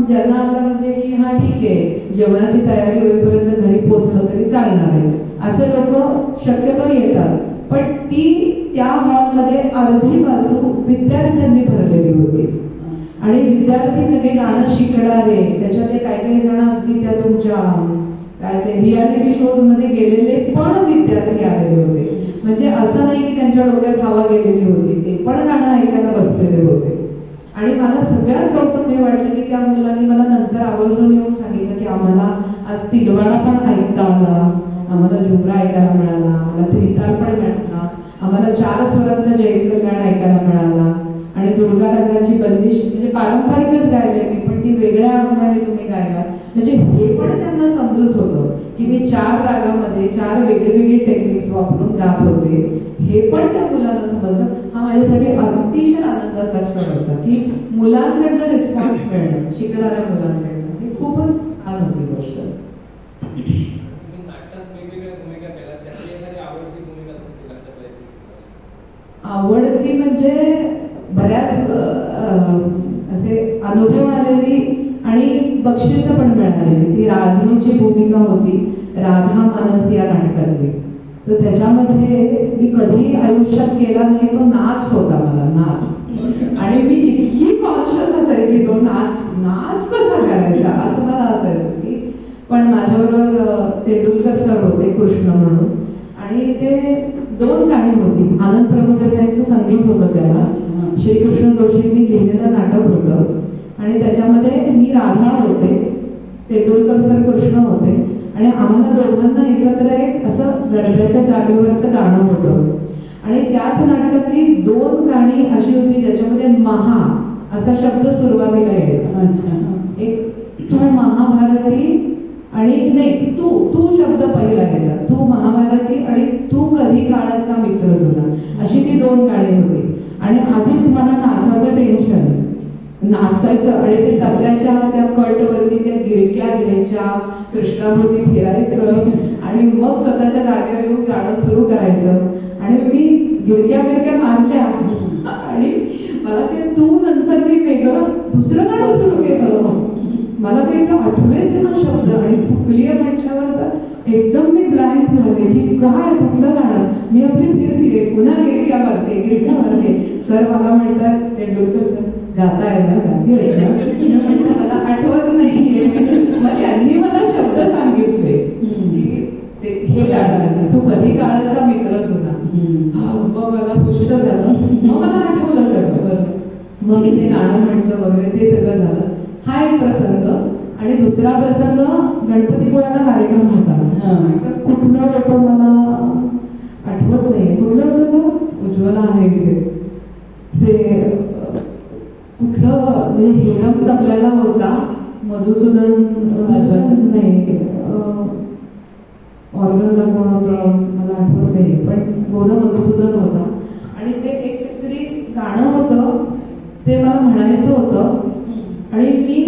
ज्यांना आता म्हणजे की हा ठीक आहे जेवणाची तयारी होईपर्यंत घरी पोहोचलं तरी चालणार आहे असे लोक शक्यतो येतात. पण ती त्या हॉलमध्ये अर्धी बाजू विद्यार्थ्यांनी भरलेली होती. आणि विद्यार्थी सगळे गाणं शिकणारे, त्याच्यातले काही काही जण अगदी त्या तुमच्या काय ते रियालिटी शोज मध्ये गेलेले पण विद्यार्थी आलेले होते. म्हणजे असं नाही की त्यांच्या डोक्यात हवा गेलेली होती, ते पण गाणं ऐकायला बसलेले होते. आणि मला सगळ्यात कौतुक हे वाटलं की त्या मुलांनी मला नंतर आवर्जून येऊन सांगितलं की आम्हाला आज तिलवाडा पण ऐकता आला, आम्हाला झुमरा ऐकायला मिळाला, आम्हाला त्रिताल पण मिळाला, आम्हाला 4 स्वरांचा जैन कल्याण ऐकायला मिळाला आणि दुर्गा रागाची बंदिश म्हणजे पारंपरिकच गायले मी, पण ती वेगळ्या अंगाने तुम्ही गायला. म्हणजे हे पण त्यांना समजत होतं की मी 4 रागामध्ये 4 वेगवेगळी टेक्निक्स वापरून गात होते. हे पण त्या मुलांना समजलं. हा माझ्यासाठी अतिशय आनंदाचा क्षण होता की मुलांकडनं रिस्पॉन्स मिळणं, शिकणाऱ्या मुलांकडनं, ही खूपच छान होती गोष्ट. आवडती म्हणजे बऱ्याच असे अनुभव आलेली आणि बक्षिसं पण मिळालेली. ती राधेची भूमिका होती राधा मानस या नाटकातली. तर त्याच्यामध्ये मी कधी आयुष्यात केला नाही तो नाच होता, मला नाच. आणि मी इतकी कॉन्शियस असायची तो नाच कसा करायचा असं मला असायचं की. पण माझ्याबरोबर तेंडुलकर सर होते, कृष्ण म्हणून, आणि ते 2 गाणी होती. आनंद प्रभुदेसाईंचं संगीत होतं त्याला, श्रीकृष्ण जोशींनी लिहिलेलं नाटक होतं आणि त्याच्यामध्ये मी राधा होते, तेंडुलकर सर कृष्ण होते आणि आम्हाला दोघांना एकत्र एक असं गरब्याच्या जागेवरचं गाणं होतं. आणि त्याच नाटकातली 2 गाणी अशी होती ज्याच्यामध्ये महा असा शब्द सुरुवातीला यायचा. एक तू महाभारती आणि नाही तू शब्द पहिला घ्यायचा, तू महाभारती आणि तू कधी काळाचा मित्र जुना, अशी ती 2 गाणी होती. आणि आधीच मला नाचाचं टेन्शन, नाचायचं आणि ते तबल्याच्या त्या कटवरती त्या गिरक्या घ्यायच्या, कृष्णाभोवती फिरायचं आणि मग स्वतःच्या जागेवर येऊन गाणं सुरू करायचं. आणि मी गिरक्या मारल्या आणि मला ते तू नंतर मी वेगळं दुसरं गाणं सुरू केलं. मला काही आठवेच ना शब्द आणि चुकली म्हटल्यावर तर एकदम मी ब्लँक झाले की काय कुठलं गाणं. मी आपली फिरते पुन्हा गिरक्या मारते. सर मला म्हणतात तेंडुलकर सर गाताय ना, गाते मला आठवत नाहीये. मग त्यांनी मला शब्द सांगितले की हे गाणं तू कधी काळाचा मित्र सुद्धा. मग मला खुश झालं, मग मला आठवलं सगळं. मग मी ते गाणं म्हटलं वगैरे ते सगळं झालं. हा एक प्रसंग. आणि दुसरा प्रसंग गणपतीपुळ्याला कार्यक्रम होता. कुठलं होतं मला आठवत नाही, कुठलं होतं का उज्ज्वला आहे ते कुठलं म्हणजे हेरम तबल्याला होता, मधुसूदन नाही ऑर्गनला कोण होतं मला आठवत नाही, पण गोदा मधुसूदन होता. आणि ते एक तरी गाणं होतं ते मला म्हणायचं होतं आणि मी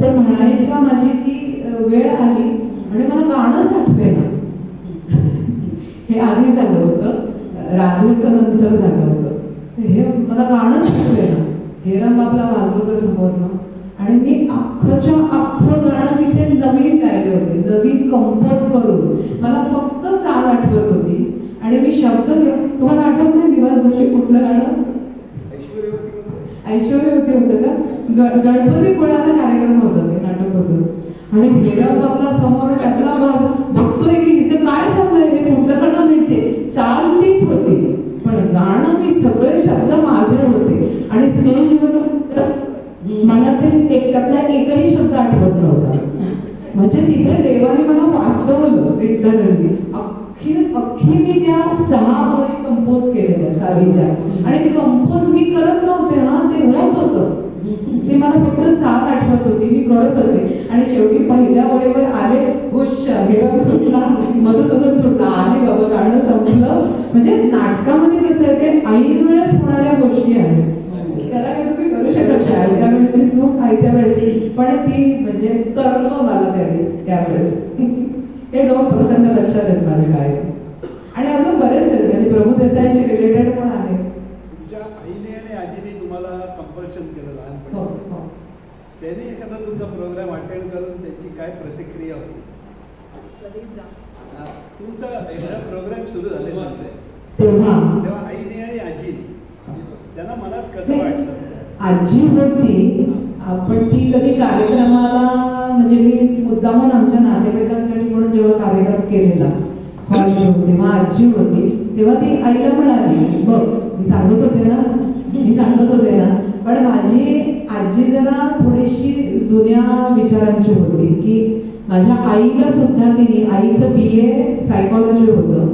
ते म्हणायच्या माझी ती वेळ आली आणि मला गाणंच आठवेना. हे आधी झालं होतं, राधेचं नंतर झालं होतं. हे मला गाणंच आठवेना. हेरम आपला वाजवतं समोरनं आणि मी अख्खं गाणं तिथे नवीन गायले होते, नवीन कंपोज करून. मला फक्त चाल आठवत होती आणि मी शब्द तुम्हाला आठवत नाही निवास जोशी कुठलं गाणं? ऐश्वर्यवती होतं का? गणपतीपुळ्याला कार्यक्रम होता, ते नाटक होतं. आणि हेरम आपला समोर त्यातला बघतोय की तिचं काय चाललंय, हे कुठलं गाणं मिळते, चाल तीच होती पण गाणं मी सगळे शब्द माझे होते. आणि स्टेजवर मला ते त्यातला एकही शब्द आठवत नव्हता. म्हणजे तिथे देवाने मला वाचवलं विठ्ठलांनी. अख्खी मी त्या 6 ओळी कंपोज केलेल्या चालीच्या. आणि कंपोज मी करत नव्हते ना, ते होत होतं. ते मला फक्त चाल आठवत होती, मी करत होते. आणि शेवटी पहिल्या ओळीवर आले, हुश हेरम सुटला, मधुसूदन सुटला, आले बाबा गाणं संपलं. म्हणजे नाटकामध्ये कसं आहे ते ऐन वेळेस होणाऱ्या गोष्टी आहेत, त्याला काही तुम्ही करू शकत नाही. त्या वेळेची चूक आहे त्या वेळेची, पण ती म्हणजे तरलो मला त्यावेळेस. हे 2 प्रसंग लक्षात आहेत माझ्या काय. आणि अजून बरेच आहेत म्हणजे प्रभुदेसाईंशी रिलेटेड पण आहे. तुमच्या आईने आणि आजीने तुम्हाला कंपल्शन केलं लहानपणी, त्यांनी एखादा तुमचा प्रोग्राम अटेंड करून त्याची काय प्रतिक्रिया होती? तुमचा प्रोग्राम सुरू झाले तेव्हा आईने आणि आजीने त्यांना मनात कसं वाटलं? आजी होती पण ती कधी कार्यक्रमाला म्हणजे मी मुद्दामून आमच्या नातेवाईकांसाठी म्हणून जेव्हा कार्यक्रम केलेला तेव्हा आजी होती, तेव्हा ती आईला म्हणाली, बघ मी सांगत होते ना, पण माझी आजी जरा थोडीशी जुन्या विचारांची होती, की माझ्या आईला सुद्धा तिने, आईचं BA सायकॉलॉजी होतं,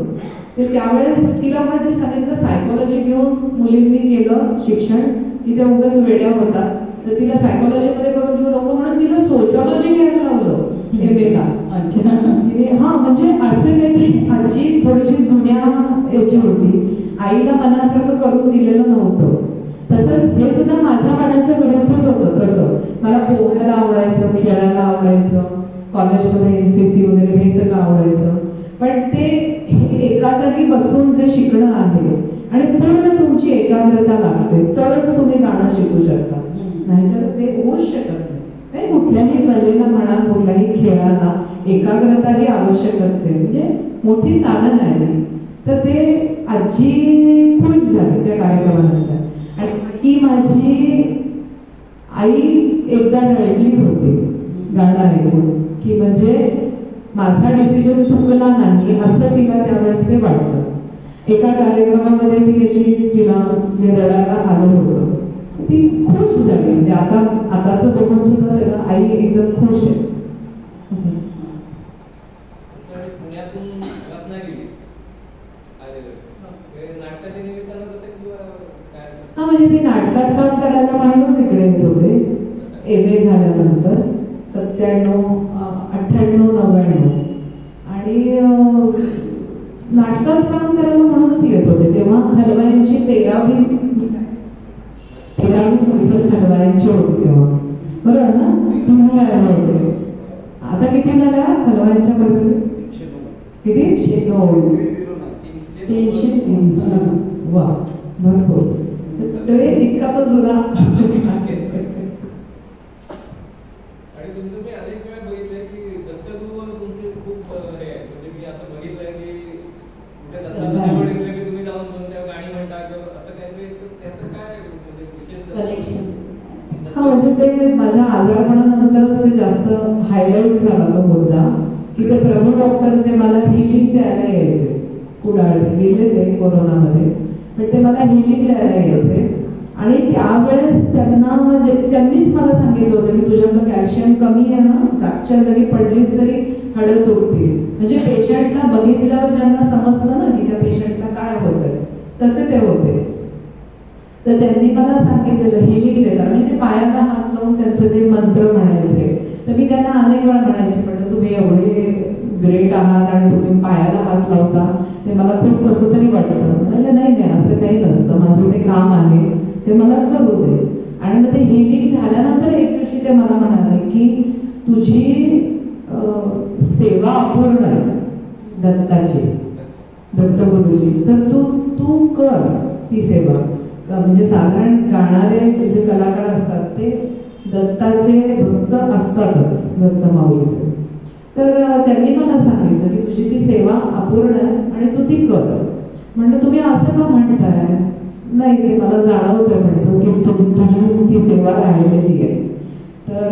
ते त्यावेळेस तिला पण सांगितलं सायकॉलॉजी घेऊन मुलींनी केलं शिक्षण, की त्या उगाच वेड्या होतात, तर तिला सायकॉलॉजीमध्ये करून घेऊ नको म्हणून तिला सोशॉलॉजी घ्यायला लावलं MA ला. हा म्हणजे असं काहीतरी आजी थोडीशी जुन्या याची होती, आईला मनासारखं करून दिलेलं नव्हतं. तसंच हे सुद्धा माझ्या मनाच्या विरुद्धच होतं. तसं मला पोहायला आवडायचं, खेळायला आवडायचं, कॉलेजमध्ये NCC वगैरे हे सगळं आवडायचं, पण ते एका जागी बसून जे शिकणं आहे आणि पूर्ण तुमची एकाग्रता लागते तरच तुम्ही गाणं शिकू शकता, नाहीतर ते होऊच शकत नाही. कुठल्याही कलेला म्हणा, कुठल्याही खेळाला एकाग्रता ही आवश्यकच आहे, म्हणजे मोठी साधन आहे. तर ते आजी खुश झाली त्या कार्यक्रमानंतर. आणि ती माझी आई एकदा रडली होती गाणं ऐकून, की म्हणजे माझा डिसिजन चुकला नाही असं तिला त्यावेळेस ते वाटतं. एका कार्यक्रमामध्ये ती अशी तिला जे रडायला आलं होतं, ती खुश झाली. म्हणजे आताचं बघून सुद्धा सगळं आई एकदम खुश आहे. पुण्यातून रत्नागिरी नाटकाच्या निमित्तानं जसं किंवा काय? हा म्हणजे मी नाटकात काम करायला म्हणूनच इकडे येत होते MA झाल्यानंतर 97, 98, 99 आणि नाटकात काम करायला म्हणूनच येत होते. तेव्हा हलवायांची 13वी हलवायांची होती तेव्हा, बरोबर ना? तुम्ही आले होते. आता किती झाल्या हलवायांच्या पद्धती? किती? 303. वा, भरपूर. इतका तो जुना. आणि तुमचं मी अनेक वेळा बघितलंय की दत्तगुरूवर तुमचे खूप हे आहे, म्हणजे मी असं बघितलंय की कुठे दत्ताचं निवड दिसलं की तुम्ही जाऊन तुमच्या गाणी म्हणता किंवा असं काहीतरी, त्याचं काय म्हणजे विशेष कनेक्शन? हा म्हणजे ते माझ्या आजारपणानंतरच ते जास्त हायलाईट झाला तो मुद्दा, की ते प्रभू डॉक्टर जे मला हिलिंग द्यायला यायचे, कुडाळचे गेले ते कोरोनामध्ये, पण ते मला हिलिंग द्यायला यायचे. आणि त्यावेळेस त्यांना म्हणजे त्यांनीच मला सांगितलं होतं की तुझ्याकडं कॅल्शियम कमी आहे ना, जागच्या जरी पडलीच तरी हाडं तुटतील. म्हणजे पेशंटला बघितल्यावर ज्यांना समजतं ना की त्या पेशंटला काय होतंय, तसे ते होते. तर त्यांनी मला सांगितलेलं हिलिंग देतात, आणि ते पायाला हात लावून त्यांचे ते मंत्र म्हणायचे. तर मी त्यांना अनेक वेळा म्हणायचे, म्हणजे तुम्ही एवढे ग्रेट आहात आणि तुम्ही पायाला हात लावता, ते मला खूप कसं तरी वाटतं. म्हणाले नाही असं काही नसतं, माझं ते काम आहे, ते मला करू दे. आणि मग ते हिलिंग झाल्यानंतर एक दिवशी ते मला म्हणाले की तुझी सेवा अपूर्ण आहे दत्ताची, दत्तगुरूची, तर तू कर ती सेवा. म्हणजे साधारण गाणारे जे कलाकार असतात ते दत्ताचे भक्त असतातच, दत्त माऊलीचे. तर त्यांनी मला सांगितलं की तुझी ती सेवा अपूर्ण आहे आणि तू ती कर. म्हणजे तुम्ही असं का म्हणताय? नाही, ते मला जाणवतंय म्हणतो की तुझी ती सेवा राहिलेली आहे. तर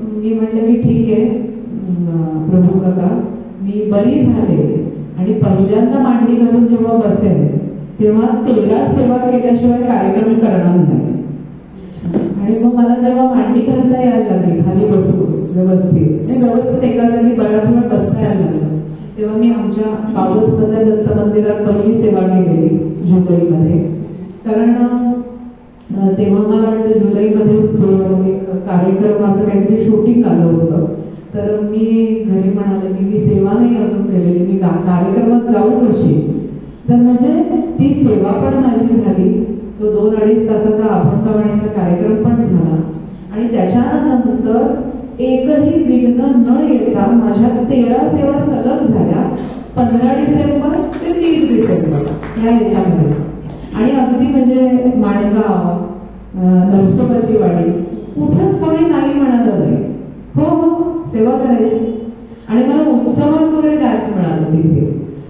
मी म्हटलं की ठीक आहे प्रभू काका, मी बरी झाले आणि पहिल्यांदा मांडी घालून जेव्हा बसेल तेव्हा 13 सेवा केल्याशिवाय कार्यक्रम करणार नाही. आणि मग मला जेव्हा मांडी घालता यायला लागली, खाली बसू व्यवस्थित एका जागी बऱ्याच वेळ बसता यायला लागलं, तेव्हा मी आमच्या पावसमधल्या दत्त मंदिरात पहिली सेवा केलेली जुलैमध्ये. कारण तेव्हा मला वाटतं जुलैमध्ये एक कार्यक्रमाचं काहीतरी शूटिंग आलं होतं. तर मी घरी म्हणाले की मी सेवा नाही अजून केलेली, मी कार्यक्रमात जाऊ कशी? तर म्हणजे ती सेवा पण माझी झाली, तो 2-2.5 तासाचा अभंगवाणीचा कार्यक्रम पण झाला. आणि त्याच्यानंतर एकही विघ्न न येता माझ्या 13 सेवा सलग झाल्या, 15 डिसेंबर ते 30 डिसेंबर या ह्याच्यामध्ये. आणि अगदी म्हणजे माणगाव, नरसोबाची वाडी, कुठंच कोणी नाही म्हणालं नाही. हो सेवा करायची. आणि मला उत्सवात वगैरे गायक मिळालं तिथे.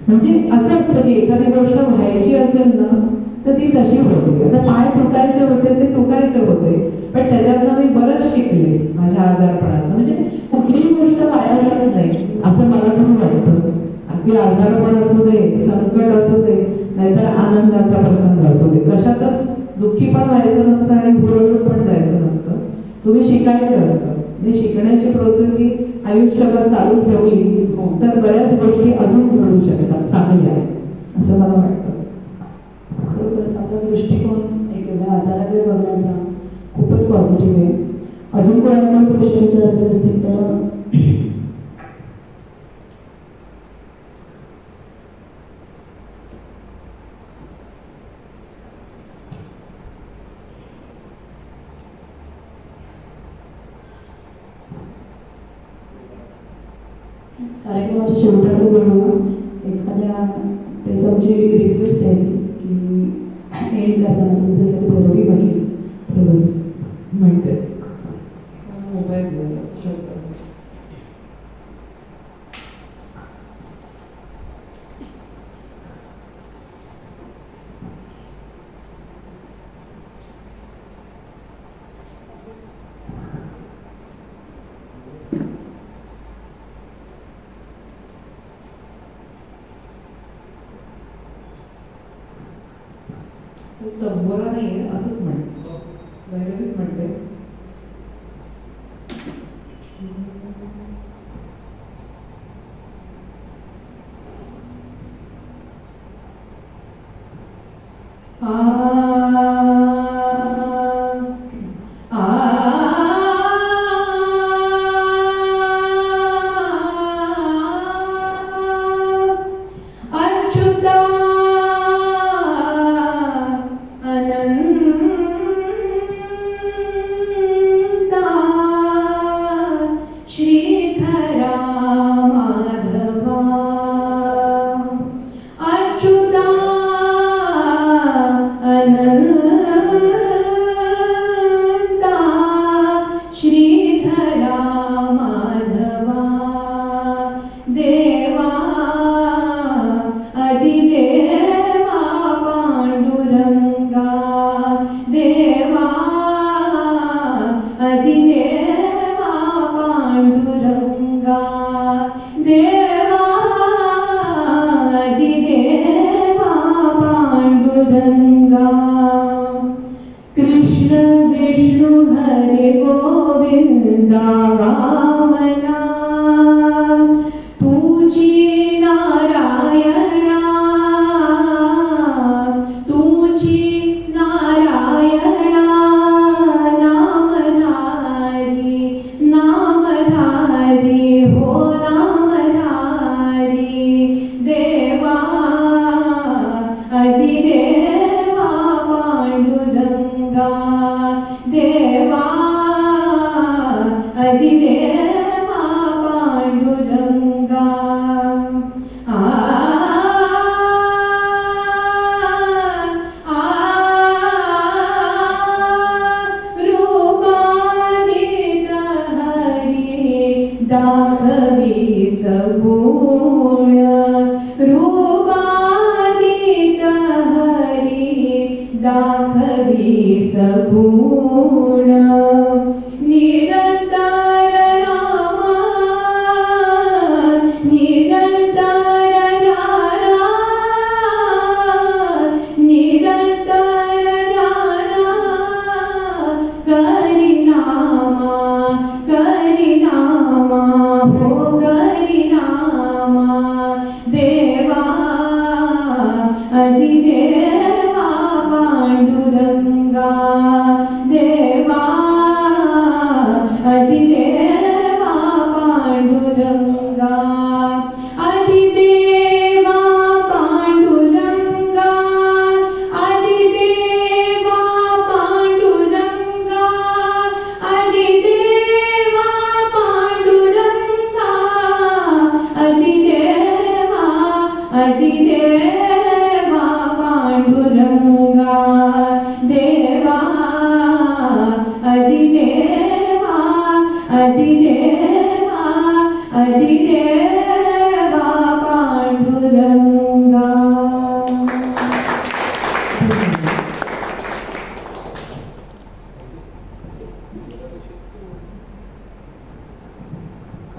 म्हणजे असं असतं की एखादी गोष्ट व्हायची असेल ना तर ती तशी होते. आता पाय तुटायचे होते ते तुटायचे होते, पण त्याच्यातनं मी बरंच शिकले माझ्या आजारपणात. म्हणजे कुठलीही गोष्ट वाया आजारपण असू दे, संकट असू दे, नाहीतर आनंदाचा प्रसंग असू दे, कशातच दुःखी पण व्हायचं नसतं आणि हुरळून पण जायचं नसतं. तुम्ही शिकायचं असतं. म्हणजे शिकण्याची प्रोसेस ही आयुष्यभर चालू ठेवली तर बऱ्याच गोष्टी अजून घडू शकतात चांगल्या, असं मला वाटतं. खरोखरच आपला दृष्टिकोन एक एवढ्या आजाराकडे बघण्याचा खूपच पॉझिटिव्ह आहे. अजून कोणाला प्रश्न विचारायचे असतील तर कार्यक्रमाच्या शेवटाकडे बोलूया. एखाद्या त्याची आमची रिक्वेस्ट आहे की एंड करताना तुमचं एखादी भैरवी बाकी म्हणते मोबाईल तंबोरा नाहीये असंच म्हणतो, भैरवीच म्हणते.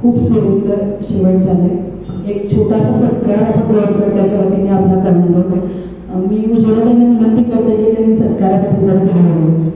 खूप सुंदर शेवट झालाय. एक छोटासा सत्कार असा प्रवर्तकाच्या वतीने आपला करणार होतो. मी उज्ज्वला त्यांना विनंती करते की त्यांनी सत्कारासाठी जरा घ्यावं.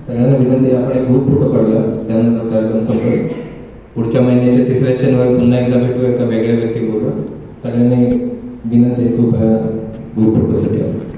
सगळ्यांना विनंती आपण एक ग्रुप फोटो काढूया, त्यानंतर कार्यक्रम संपवेल. पुढच्या महिन्याच्या 3ऱ्या शनिवारी पुन्हा एकदा भेटू एका वेगळ्या व्यक्तीबरोबर. सगळ्यांनी विनंती कृपया ग्रुप फोटोसाठी.